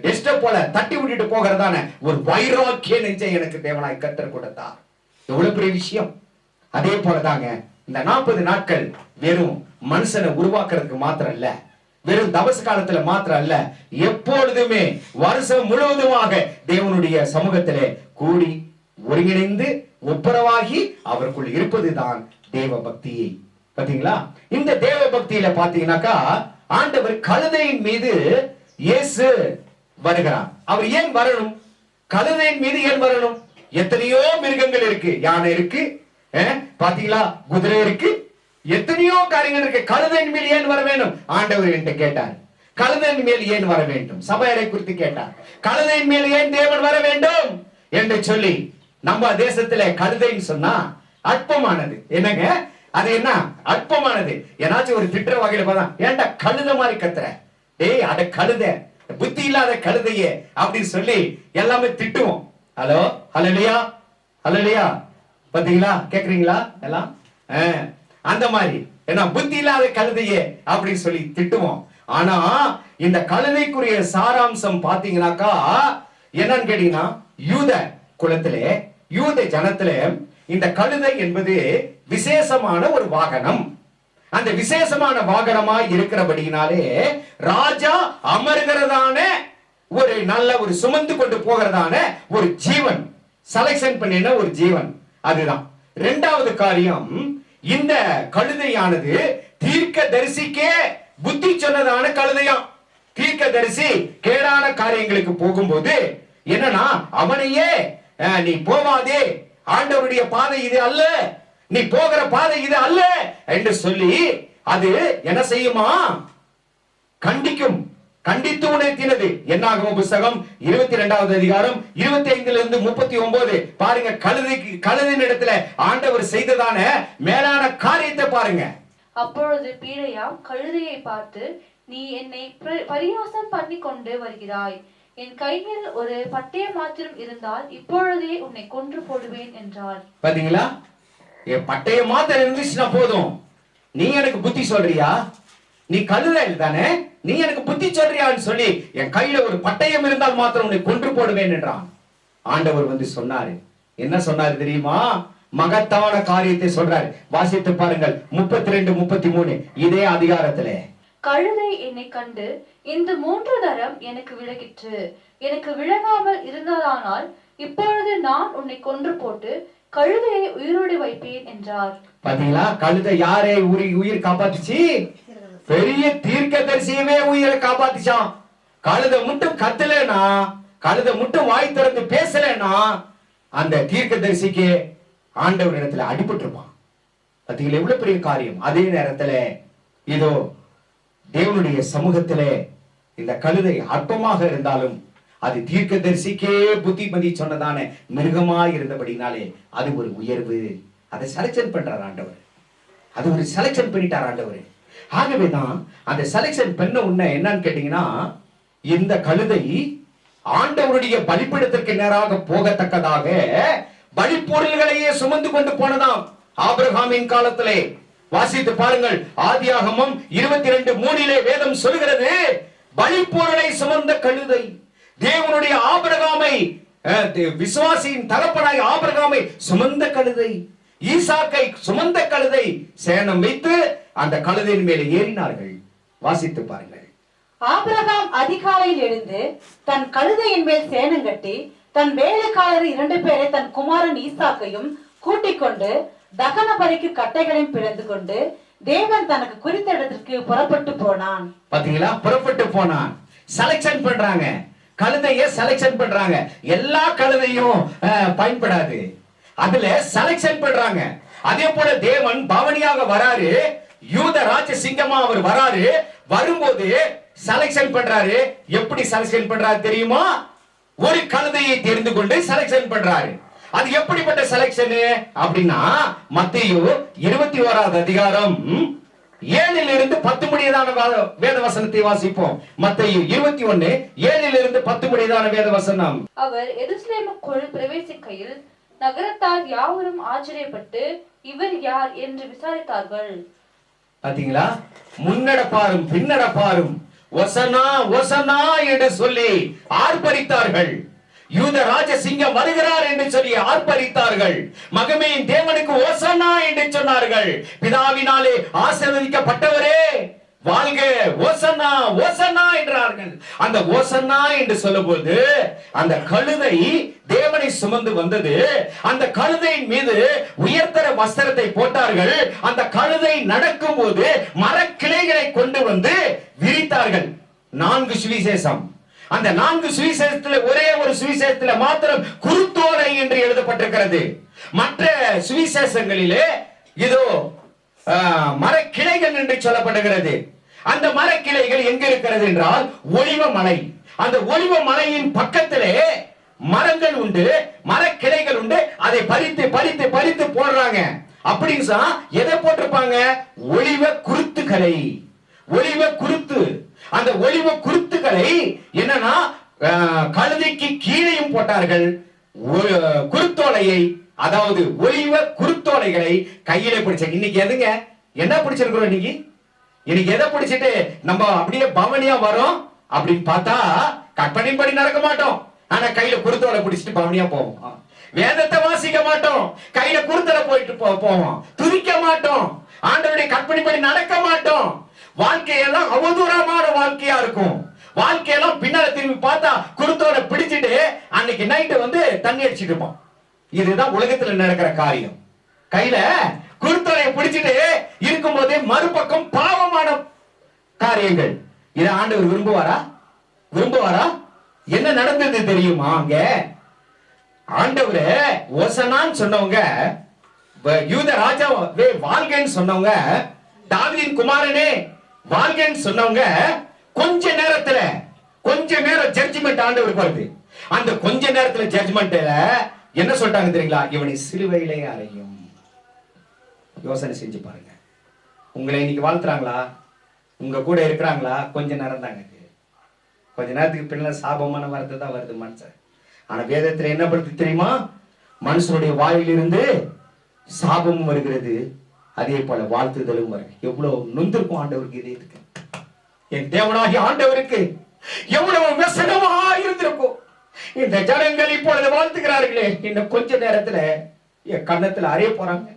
டெஸ்ட போல தட்டி விட்டுட்டு போகிறதான ஒரு வைராக்கிய நெஞ்சை எனக்கு தேவனாய் கர்த்தர் கொடுத்தார். எவ்வளவு பெரிய விஷயம். அதே போலதாங்க இந்த 40 நாட்கள் வெறும் மனுஷனை உருவாக்குறதுக்கு மாத்திரம் இல்ல, வெறும் தபச காலத்துல மாத்திரம் அல்ல, எப்பொழுதுமே வருஷம் முழுவதுமாக தேவனுடைய சமூகத்திலே கூடி ஒருங்கிணைந்து ஒப்புரவாகி அவருக்குள் இருப்பதுதான் தேவ பக்தியை. பாத்தீங்களா, இந்த தேவ பக்தியில பாத்தீங்கன்னாக்கா ஆண்டவர் கழுதையின் மீது இயேசு வருகிறார். அவர் ஏன் வரணும்? கழுதையின் மீது ஏன் வரணும்? எத்தனையோ மிருகங்கள் இருக்கு, யானை இருக்கு, பாத்தீங்களா, குதிரை இருக்கு, எத்தனையோ காரியங்கள் இருக்கு. கழுதையின் மேல் ஏன் வர வேண்டும்? ஆண்டவர் என்கிட்ட கேட்டார், கழுதையின் மேல் ஏன் வர வேண்டும்? சபையரை குறித்து கேட்டார், கழுதையின் மேல் ஏன் தேவன் வர வேண்டும் என்று சொல்லி. நம்ம தேசத்துல கழுதைன்னு சொன்னா அற்பமானது. என்னங்க அது? என்ன அற்பமானது? ஏனாச்சும் ஒரு திட்டுற வகையில பார்த்தா, ஏன்டா கழுத மாதிரி கத்துற, டேய் அட கழுத, புத்தி இல்லாத கழுதையே அப்படின்னு சொல்லி எல்லாமே திட்டுவோம். ஹலோ ஹல்லேலூயா, ஹல்லேலூயா. பாத்தீங்களா, கேக்குறீங்களா எல்லாம்? அந்த மாதிரி என்ன புத்தி இல்லாத கழுதையே அப்படின்னு சொல்லி திட்டுவோம். ஆனா இந்த கழுதைக்குரிய சாராம்சம் பாத்தீங்கன்னாக்கா என்னன்னு கேட்டீங்கன்னா, யூத குலத்திலே, யூத ஜனத்திலே இந்த கழுதை என்பது விசேஷமான ஒரு வாகனம். அந்த விசேஷமான வாகனமா இருக்கிறபடினாலே ராஜா அமர்கிறதான ஒரு நல்ல ஒரு சுமந்து கொண்டு போகிறதான ஒரு ஜீவன், செலக்ஷன் பண்ணின ஒரு ஜீவன். அதுதான் இரண்டாவது காரியம். இந்த கழுதையானது தீர்க்க தரிசிக்கே புத்தி சொன்னதான கழுதையாம். தீர்க்க தரிசி கேடான காரியங்களுக்கு போகும்போது என்னன்னா, அவனையே நீ போவாதே, ஆண்டவருடைய பாதை இது அல்ல, நீ போகிற பாதை இது அல்ல என்று சொல்லி அது என்ன செய்யுமா? கண்டிக்கும். கண்டித்து உணர்த்தினது. என்னாகும் புத்தகம் 22வது அதிகாரம் 25 இருந்து 39 பாருங்க. கழுதையின் இடத்துல ஆண்டவர் செய்ததான மேலான காரியத்தை பாருங்க. அப்பொழுது பீடையாம் கழுதையை பார்த்து, நீ என்னை பரியாசம் பண்ணி கொண்டு வருகிறாய், என் கையில் ஒரு பட்டய மாத்திரம் இருந்தால் இப்பொழுதே உன்னை கொன்று போடுவேன் என்றார். பாத்தீங்களா, என் பட்டய மாத்திரம் இருந்துச்சுன்னா போதும், நீ எனக்கு புத்தி சொல்றியா? நீ கழுதை தானே, நீ எனக்கு புத்தி சொல்றியான்னு சொல்லி என் கையில ஒரு பட்டயம் இருந்தால் மாத்திரம் உன்னை கொன்று போடுவேன் என்றான். ஆண்டவர் சொன்னாரு. என்ன சொன்னாரு தெரியுமா? மகத்தான காரியத்தை சொல்றாரு. வாசித்து பாருங்கள் 32, 33 இதே அதிகாரத்திலே. கழுதை என்னை கண்டு இந்த 3 தரம் எனக்கு விலகிற்று, எனக்கு விலகாமல் இருந்ததானால் இப்பொழுது நான் உன்னை கொன்று போட்டு கழுதையை உயிரோடு வைப்பேன் என்றார். பாத்தீங்களா, கழுதை யாரை உயிர் காப்பாத்துச்சு? பெரிய தீர்க்கதரிசியவே உயிரை காப்பாத்துச்சான். கழுதை மட்டும் கத்தலனா, கழுதை மட்டும் வாய் திறந்து பேசலனா அந்த தீர்க்கதரிசிக்கு ஆண்டவர் இடத்துல அடிபட்டு இருப்பான். பாத்தீங்களா எவ்வளவு பெரிய காரியம். அதே நேரத்துல இதோ தேவனுடைய சமூகத்திலே இந்த கழுதை அற்பமாக இருந்தாலும் அது தீர்க்கதரிசிக்கே புத்திமதி சொன்னதான மிருகமாய் இருந்தபடினாலே அது ஒரு உயர்வு. அதை செலக்ஷன் பண்றார் ஆண்டவர். அது ஒரு செலக்ஷன் பண்ணிட்டார் ஆண்டவர். ஆகவேதான் அந்த செலக்ஷன் பண்ண உடனே என்னன்னு கேட்டீங்கன்னா, இந்த கழுதை ஆண்டவருடைய பலிபீடத்திற்கு நேராக போகத்தக்கதாக பலிப்பொருள்களையே சுமந்து கொண்டு போனதாம். ஆபிரகாமின் காலத்திலே வாசித்து பாருங்கள். ஆதியாகமம் 22:3 வேதம் சொல்கிறது, பலிப்பொருளை சுமந்த கழுதை தேவனுடைய ஆபிரகாமை, விசுவாசியின் தகப்பனாய் ஆபிரகாமை சுமந்த கழுதை, ஈசாக்கை சுமந்த கழுதை சேணம் வைத்து அந்த கழுதையின் மேலே ஏறினார்கள். வாசித்து பாருங்கள். ஆபிரகாம் அதிகாலையில் எழுந்து தன் கழுதையின் மேல் சேணம் கட்டி தன் வேலைக்காரர் 2 பேரை தன் குமாரன் ஈசாக்கையும் கூட்டிக் கொண்டு தகன பலிக்கு கட்டைகளையும் பிளந்து கொண்டு தேவன் தனக்கு குறித்த இடத்திற்கு புறப்பட்டு போனான். பாத்தீங்களா, புறப்பட்டு போனான். செலக்ஷன் பண்றாங்க. கழுதைய செலக்ஷன் பண்றாங்க. எல்லா கழுதையும் பயன்படாது, அதுல செலக்ஷன் பண்றாங்க. அதே போல தேவன் பவனியாக வராரு, யூத ராஜ சிங்கமா அவர் வராரு. வரும்போது செலக்ஷன் பண்றாரு. எப்படி செலக்ஷன் பண்றாரு தெரியுமா? ஒரு கழுதையை தெரிந்து கொண்டு செலக்ஷன் பண்றாரு. அது எப்படிப்பட்ட செலக்ஷன் அப்படின்னா, மத்தேயு 21வது அதிகாரம் 7 10 முடியதான வேத வசனத்தை வாசிப்போம். மத்தேயு 21 7 10 முடியதான வேத வசனம். அவர் எருசலேமுக்குள் பிரவேசிக்கையில் நகரத்தார் யாவரும் ஆச்சரியப்பட்டு இவர் யார் என்று விசாரித்தார்கள். பாத்தீங்களா? முன்னடப்பாரும் பின்னடப்பாரும் ஒசனா ஒசனா என்று சொல்லி ஆர்ப்பரித்தார்கள். யூத ராஜசிங்கம் வருகிறார் என்று சொல்லி ஆர்ப்பரித்தார்கள். மகிமையின் தேவனுக்கு ஒசனா என்று சொன்னார்கள். பிதாவினாலே ஆசீர்வதிக்கப்பட்டவரே வாழ்க, ஓசன்னா ஓசன்னா என்றார்கள். அந்த ஓசன்னா என்று சொல்லும்போது அந்த கழுதை தேவனை சுமந்து வந்தது. அந்த கழுதையின் மீது உயர்தர வஸ்திரத்தை போட்டார்கள். அந்த கழுதை நடக்கும் போது மரக்கிளைகளை கொண்டு வந்து விரித்தார்கள். 4 சுவிசேஷம். அந்த 4 சுவிசேஷத்தில் ஒரே ஒரு சுவிசேஷத்தில் மாத்திரம் குருத்தோலை என்று எழுதப்பட்டிருக்கிறது. மற்ற சுவிசேஷங்களிலே இதோ மரக்கிளைகள் என்று சொல்லப்படுகிறது. அந்த மரக்கிளைகள் எங்க இருக்கிறது என்றால் ஒலிவ மலை. அந்த ஒலிவ மலையின் பக்கத்திலே மரங்கள் உண்டு, மரக்கிளைகள் உண்டு. அதை பறித்து பறித்து பறித்து போடுறாங்க. அப்படின்னு எதை போட்டிருப்பாங்க? ஒலிவ குருத்துக்களை. ஒலிவ குருத்து. அந்த ஒலிவ குருத்துக்களை என்னன்னா கழுதைக்கு கீழையும் போட்டார்கள். குருத்தோலையை, அதாவது ஒலிவ குருத்தோலைகளை கையில பிடிச்ச. இன்னைக்கு எதுங்க என்ன பிடிச்சிருக்கிறோம்? இன்னைக்கு எதை பிடிச்சிட்டு நம்ம அப்படியே பவனியா வரோம் அப்படின்னு பார்த்தா கற்பனைப்படி நடக்க மாட்டோம். ஆனா கையில குருத்தோலை பிடிச்சிட்டு பவனியா போவோம். வேதத்தை வாசிக்க மாட்டோம், கையில குருத்தோலை போயிட்டு போவோம். துதிக்க மாட்டோம், ஆண்டவருடைய கற்பனைப்படி நடக்க மாட்டோம். வாழ்க்கையெல்லாம் அவதூறமான வாழ்க்கையா இருக்கும். வாழ்க்கையெல்லாம் பின்னால திரும்பி பார்த்தா குருத்தோலை பிடிச்சிட்டு அன்னைக்கு நைட்டு வந்து தண்ணி அடிச்சிட்டு இருப்போம். இதுதான் உலகத்துல நடக்கிற காரியம். கையில குருத்தோலையை பிடிச்சிட்டு இருக்கும் போதே மறுபக்கம் பாவமான காரியங்கள். இதை ஆண்டவர் விரும்புவாரா? விரும்புவாரா? என்ன நடந்தது தெரியுமா? அங்க ஆண்டவரே ஓசனான்னு சொன்னவங்க, யூத ராஜாவே வாழ்கன்னு சொன்னவங்க, தாவீதின் குமாரனே வாழ்கன்னு சொன்னவங்க, கொஞ்ச நேரம் ஜட்ஜ்மெண்ட் ஆண்டவருக்கு வருது. அந்த கொஞ்ச நேரத்துல ஜட்ஜ்மெண்ட்ல என்ன சொல்றாங்க தெரியுங்களா? இவனை சிலுவையிலே அறையும். யோசனை செஞ்சு பாருங்க. உங்களை இன்னைக்கு வாழ்த்துறாங்களா? உங்க கூட இருக்கிறாங்களா? கொஞ்ச நேரம் தாங்க. கொஞ்ச நேரத்துக்கு பின்னால சாபமான வார்த்தை தான் வருது மனுஷன். ஆனா வேதத்துல என்ன படுத்து தெரியுமா? மனுஷனுடைய வாயிலிருந்து சாபமும் வருகிறது, அதே போல வாழ்த்துதலும் வருது. எவ்வளவு நொந்திருக்கும் ஆண்டவருக்கு இதயத்துக்கு. என் தேவனாகிய ஆண்டவருக்கு எவ்வளவு விசனமா இருந்திருக்கும். இந்த ஜனங்கள் இப்பொழுது வாழ்த்துகிறார்களே, இன்னும் கொஞ்ச நேரத்துல என் கண்ணத்துல அறைய போறாங்க.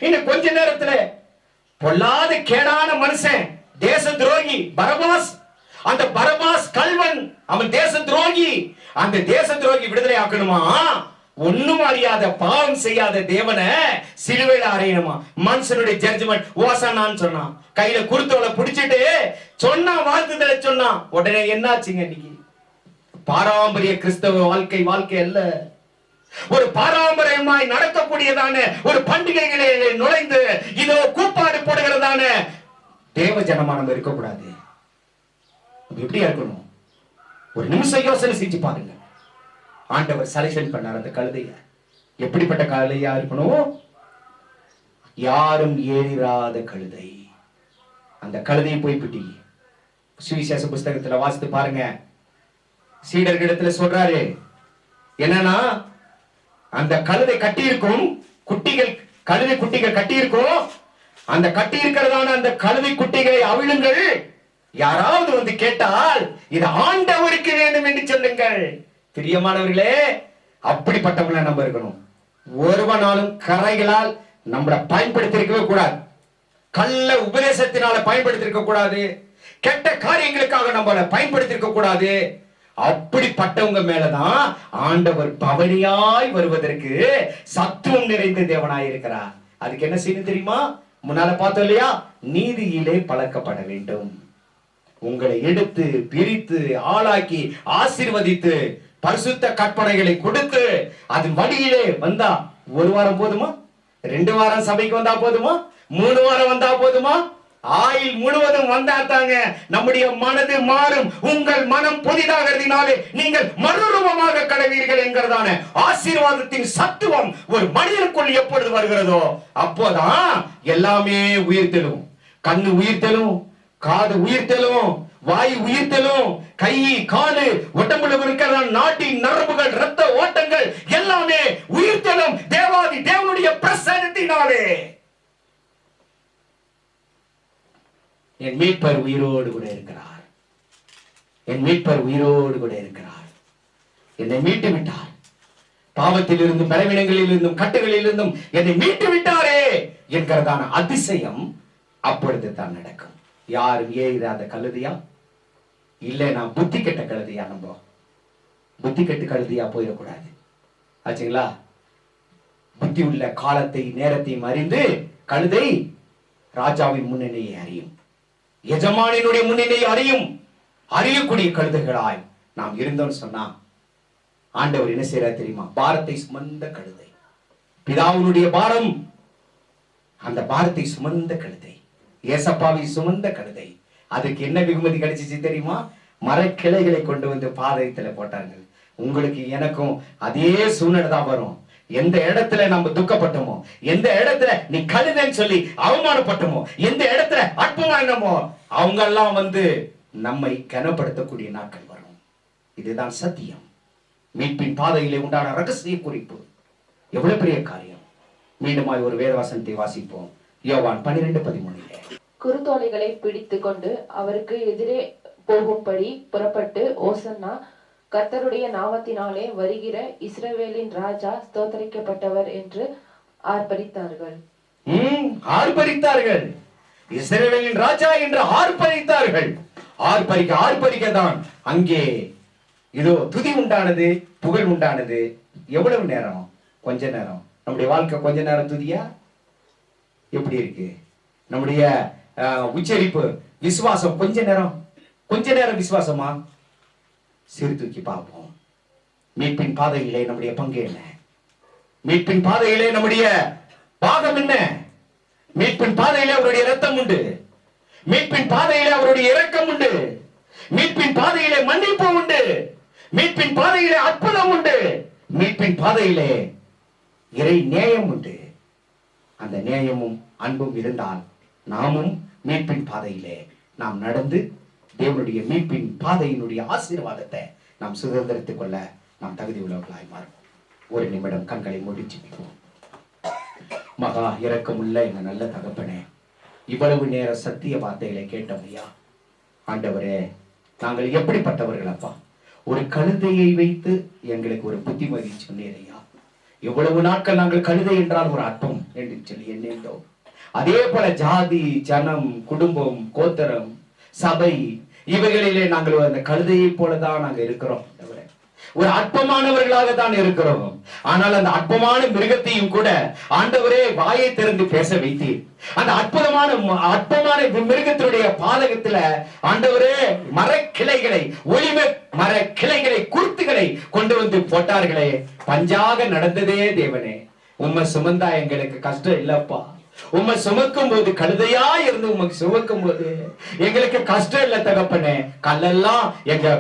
இன்னும் கொஞ்ச நேரத்துல பொல்லாத கேடான மனுஷன், தேச துரோகி பரபாஸ், அந்த பரபாஸ் கல்வன், அவன் தேச துரோகி. அந்த தேச துரோகி விடுதலை ஆக்கணுமா? ஒண்ணும் அறியாத பாவம் செய்யாத தேவனை சிலுவையில அறையணுமா? மனுஷனுடைய ஜட்ஜ்மெண்ட் ஓசனான்னு சொன்னான். கையில குருத்தோலை பிடிச்சிட்டு சொன்னா, வாழ்த்துதலை சொன்னான். உடனே என்னாச்சுங்க? இன்னைக்கு பாரம்பரிய கிறிஸ்தவ வாழ்க்கை அல்ல. ஒரு பாரம்பரியமாய் நடக்கக்கூடியதான ஒரு பண்டிகைகளை நுழைந்து இதோ கூப்பாடு போடுகிறதான தேவ ஜனமானம் இருக்கக்கூடாது. எப்படியா இருக்கணும்? ஒரு நிமிஷம் யோசனை செஞ்சு பாருங்க. ஆண்டவர் செலக்ஷன் பண்ணார் அந்த கழுதைய. எப்படிப்பட்ட கழுதையா இருக்கணும்? யாரும் ஏறிராத கழுதை. அந்த கழுதையை போய் பிடி சுவிசேஷ புஸ்தகத்துல வாசித்து பாருங்க. சீடர்களிடத்துல சொல்றாரு என்னன்னா, அந்த கழுதை கட்டி இருக்கும் குட்டிகள், கழுதை குட்டிகள் கட்டி இருக்கும். அந்த கட்டி இருக்கிறதான அந்த கழுதை குட்டிகளை அவிழுங்கள். யாராவது வந்து கேட்டால் இது ஆண்டவருக்கு வேண்டும் என்று சொல்லுங்கள். பிரியமானவர்களே, அப்படிப்பட்டவங்களை நம்ம இருக்கணும். ஒருவனாலும் கரைகளால் நம்மளை பயன்படுத்திருக்கவே கூடாது. கள்ள உபதேசத்தினால பயன்படுத்திருக்க கூடாது. கெட்ட காரியங்களுக்காக நம்மளை பயன்படுத்திருக்க கூடாது. அப்படிப்பட்டவங்க மேலதான் ஆண்டவர் பவனியாய் வருவதற்கு சத்துவம் நிறைந்த தேவனாய் இருக்கிறார். அதுக்கு என்ன செய்யணும் தெரியுமா? முன்னால பார்த்தோம் இல்லையா? நீதியிலே பழக்கப்பட வேண்டும். உங்களை எடுத்து பிரித்து ஆளாக்கி ஆசீர்வதித்து பரிசுத்த கற்பனைகளை கொடுத்து அதன் வழியிலே வந்தா 1 வாரம் போதுமா? 2 வாரம் சபைக்கு வந்தா போதுமா? 3 வாரம் வந்தா போதுமா? ஆயுள் முழுவதும் வந்தாத்தாங்க நம்முடைய மனது மாறும். உங்கள் மனம் புதிதாகிறதுனாலே நீங்கள் மறுரூபமாக கடவீர்கள் என்கிறதான ஆசீர்வாதத்தின் சத்துவம் ஒரு மனிதனுக்குள் எப்பொழுது வருகிறதோ அப்போதான் எல்லாமே உயிர்த்தெழும். கண்ணு உயிர்த்தெழும், காது உயிர்த்தெழும், வாய் உயிர்த்தெழும், கை காலு உடம்புல இருக்கிற நாட்டின் நரம்புகள் இரத்த ஓட்டங்கள் எல்லாமே உயிர்த்தெழும் தேவாதி தேவனுடைய பிரசன்னத்தினாலே. என் மீட்பர் உயிரோடு கூட இருக்கிறார். என் மீட்பர் உயிரோடு கூட இருக்கிறார். என்னை மீட்டு விட்டார். பாவத்தில் இருந்தும் பலவீனங்களில் இருந்தும் கட்டுகளில் இருந்தும் என்னை மீட்டு விட்டாரே என்கிறதான அதிசயம் அப்பொழுது தான் நடக்கும். யாரும் ஏறாத கழுதியா? இல்ல நான் புத்தி கெட்ட கழுதியா? நம்ம புத்தி கெட்டு கழுதியா போயிடக்கூடாது ஆச்சுங்களா? புத்தி உள்ள காலத்தை நேரத்தையும் அறிந்து கழுதை ராஜாவின் முன்னணியை அறியும், எஜமானினுடைய முன்னிலையை அறியக்கூடிய கழுதைகளாய் நாம் இருந்தோம்னு சொன்னா ஆண்டவர் என்ன செய்யறார் தெரியுமா? பாரத்தை சுமந்த கழுதை, பிதாவினுடைய பாரம், அந்த பாரத்தை சுமந்த கழுதை, ஏசப்பாவை சுமந்த கழுதை. அதுக்கு என்ன வெகுமதி கிடைச்சிச்சு தெரியுமா? மரக்கிளைகளை கொண்டு வந்து பாதத்துல போட்டாங்க. உங்களுக்கு எனக்கும் அதே சூழ்நிலை தான் வரும். எந்த இடத்துல நம்ம துக்கப்பட்டோமோ, எந்த இடத்துல நீ கழுதைன்னு சொல்லி அவமானப்பட்டோமோ, எந்த இடத்துல அற்பமானமோ அவங்க எல்லாம் வந்து நம்மை கனப்படுத்தக்கூடிய நாட்கள் வரும். இதுதான் சத்தியம். மீட்பின் பாதையிலே உண்டான ரகசிய குறிப்பு. எவ்வளவு பெரிய காரியம். மீண்டுமாய் ஒரு வேதவசனத்தை வாசிப்போம். யோவான் 12:13. குருத்தோலைகளை பிடித்து கொண்டு அவருக்கு எதிரே போகும்படி புறப்பட்டு, ஓசன்னா, கர்த்தருடைய நாமத்தினாலே வருகிற இஸ்ரவேலின் ராஜா ஸ்தோத்தரிக்கப்பட்டவர் என்று ஆர்ப்பரித்தார்கள். ஆர்ப்பரித்தார்கள். இஸ்ரவேலின் ராஜா என்று ஆர்ப்பரித்தார்கள். ஆர்ப்பரிக்கதான் அங்கே இதோ துதி உண்டானது, புகழ் உண்டானது. எவ்வளவு நேரம்? கொஞ்ச நேரம். நம்முடைய வாழ்க்கை கொஞ்ச நேரம் துதியா? எப்படி இருக்கு நம்முடைய உச்சரிப்பு? விசுவாசம் கொஞ்ச நேரம் விசுவாசமா? சீர்தூக்கி பார்ப்போம். மீட்பின் பாதையிலே நம்முடைய பங்கு என்ன? மீட்பின் பாதையிலே நம்முடைய பாகம் என்ன? மீட்பின் பாதையிலே அவருடைய இரத்தம் உண்டு. மீட்பின் பாதையிலே அவருடைய இரக்கம் உண்டு. மீட்பின் பாதையிலே மன்னிப்பு உண்டு. மீட்பின் பாதையிலே அற்புதம் உண்டு. மீட்பின் பாதையிலே இறை நேயம் உண்டு. அந்த நேயமும் அன்பும் இருந்தால் நாமும் மீட்பின் பாதையிலே நாம் நடந்து தேவனுடைய மீட்பின் பாதையினுடைய ஆசீர்வாதத்தை நாம் சுதந்திரத்துக் கொள்ள நாம் தகுதி உள்ளவர்களாய் மாறும். ஒரு நிமிடம் கண்களை மூடி ஜெபிப்போம். மகா இரக்கமுள்ள எங்க நல்ல தகப்பனே, இவ்வளவு நேர சத்திய வார்த்தைகளை கேட்டோம்யா. ஆண்டவரே, நாங்கள் எப்படிப்பட்டவர்கள் அப்பா? ஒரு கழுதையை வைத்து எங்களுக்கு ஒரு புத்திமதி சொன்னீரையா. எவ்வளவு நாட்கள் நாங்கள் கழுதை என்றால் ஒரு அற்பம் என்று சொல்லி எண்ணேண்டோம். அதே போல ஜாதி, ஜனம், குடும்பம், கோத்திரம், சபை இவைகளிலே நாங்கள் அந்த கழுதையை போலதான் நாங்கள் இருக்கிறோம். ஒரு அற்பமானவர்களாக தான் இருக்கிறோம். ஆனால் அந்த அற்பமான மிருகத்தையும் கூட ஆண்டவரே வாயை திறந்து பேச வைத்தீர். அந்த அற்பமான மிருகத்தினுடைய பாதகத்துல ஆண்டவரே மரக்கிளைகளை, ஒளிம மர கிளைகளை, குருத்துகளை கொண்டு வந்து போட்டார்களே. பஞ்சாக நடந்ததே தேவனே. உம்மை சுமந்தா எங்களுக்கு கஷ்டம் இல்லப்பா. உம்மை சுமக்கும் போது கழுதையா இருந்து உமக்கு சுமக்கும் போது எங்களுக்கு கஷ்டம் இல்ல தகப்பனே. கல்லெல்லாம் எங்க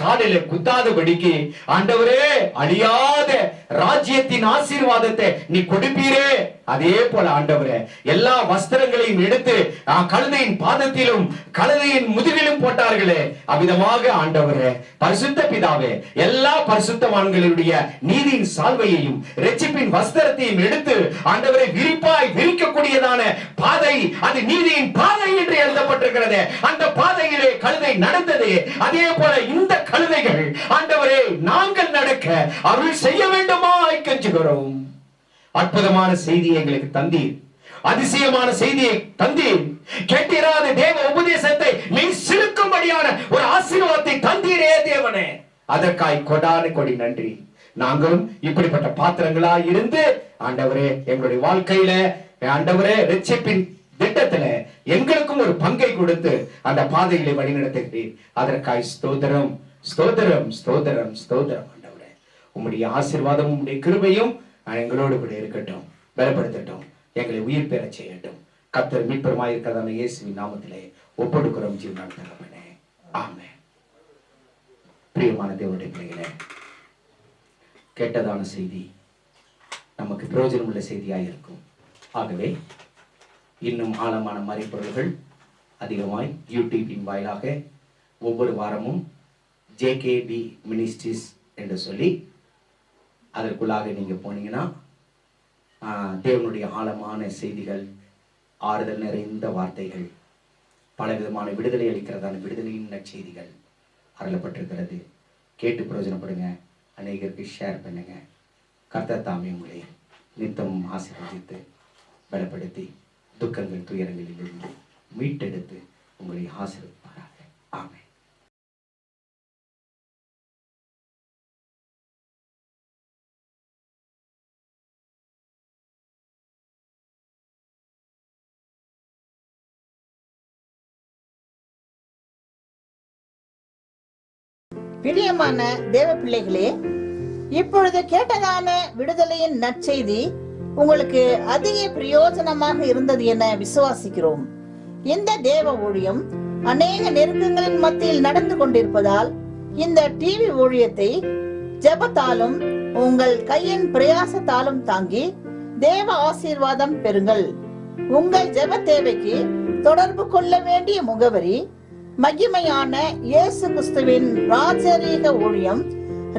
காலில குத்தாதபடிக்கு ஆண்டவரே அழியாத ராஜ்யத்தின் ஆசீர்வாதத்தை நீ கொடுப்பீரே. அதே போல ஆண்டவரே எல்லா வஸ்திரங்களையும் எடுத்து கழுதையின் பாதத்திலும் கழுதையின் முதுகிலும் போட்டார்களே. அவ்விதமாக ஆண்டவரே பரிசுத்த பிதாவே, எல்லா பரிசுத்தவான்களுடைய நீதியின் சால்வையையும் இரட்சிப்பின் வஸ்திரத்தையும் எடுத்து ஆண்டவரை விரிப்பாய் விரிக்கக்கூடியதான பாதை, அது நீதியின் பாதை என்று எழுதப்பட்டிருக்கிறது. அந்த பாதையிலே கழுதை நடந்தது. அதே போல இந்த கழுதைகள் ஆண்டவரே நாங்கள் நடக்க அருள் செய்ய வேண்டுமா கெஞ்சுகிறோம். அற்புதமான செய்தியை எங்களுக்கு தந்தீர். அதிசயமான செய்தியை தந்தீர். கேட்டிராத தேவ உபதேசத்தை நீ சிலுக்கும்படியான ஒரு ஆசீர்வாதத்தை தந்தீரே தேவனே. அதற்காய் கொடான கொடி நன்றி. நாங்களும் இப்படிப்பட்ட பாத்திரங்களா இருந்து ஆண்டவரே எங்களுடைய வாழ்க்கையில ஆண்டவரே இரட்சிப்பின் திட்டத்துல எங்களுக்கும் ஒரு பங்கை கொடுத்து அந்த பாதைகளை வழிநடத்துகிறீர். அதற்காய் ஸ்தோத்திரம், ஸ்தோத்திரம், ஸ்தோத்திரம், ஸ்தோத்திரம். ஆண்டவரே, உம்முடைய ஆசீர்வாதம், உம்முடைய கிருபையும் எங்களோடு கூட இருக்கட்டும், பலப்படுத்தட்டும், எங்களை உயிர் பெற செய்யட்டும். கர்த்தர் மீட்பருமாய் இருக்கிறதான இயேசுவின் நாமத்திலே ஒப்படுக்கிறோம் ஜீவனான தகப்பனே, ஆமென். பிரியமான தேவனுடைய பிள்ளைகளே, கேட்டதான செய்தி நமக்கு பிரயோஜனம் உள்ள செய்தியாக இருக்கும். ஆகவே இன்னும் ஆழமான மறைப்பொருள்கள் அதிகமாய் யூடியூபின் வாயிலாக ஒவ்வொரு வாரமும் JKB மினிஸ்ட்ரிஸ் என்று சொல்லி அதற்குள்ளாக நீங்கள் போனீங்கன்னா தேவனுடைய ஆழமான செய்திகள், ஆறுதல் நிறைந்த வார்த்தைகள், பலவிதமான விடுதலை அளிக்கிறதான விடுதலையின் நற்செய்திகள் அருளப்பட்டிருக்கிறது. கேட்டு பிரயோஜனப்படுங்க, அநேகருக்கு ஷேர் பண்ணுங்க. கர்த்தர் தாமே உங்களை நித்தமும் ஆசீர்வதித்து பலப்படுத்தி துக்கங்கள் துயரங்களிலிருந்து மீட்டெடுத்து உங்களை ஆசீர்வதிப்பாராக. ஆமென். பிரியமான தேவ பிள்ளைகளே, இப்பொழுது கேட்டதான விடுதலையின் நற்செய்தி உங்களுக்கு அதிக பிரயோஜனமாக இருந்தது என விசுவாசிக்கிறோம். இந்த தேவ ஊழியம் அநேக நெருக்கங்களின் மத்தியில் நடந்து கொண்டிருப்பதால் இந்த டிவி ஊழியத்தை ஜெபத்தாலும் உங்கள் கையின் பிரயாசத்தாலும் தாங்கி தேவ ஆசீர்வாதம் பெறுங்கள். உங்கள் ஜெப தேவைக்கு தொடர்பு கொள்ள வேண்டிய முகவரி: மகிமையான இயேசு கிறிஸ்துவின் ராஜரீக ஊழியம்,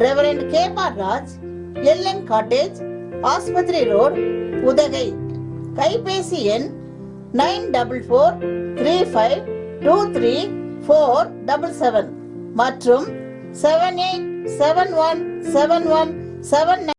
ரெவரண்ட் கேபார் ராஜ், எல்என் காட்டேஜ், ஆஸ்பத்திரி ரோட், உதகை. கைபேசி எண் 9443523477 மற்றும் 78717179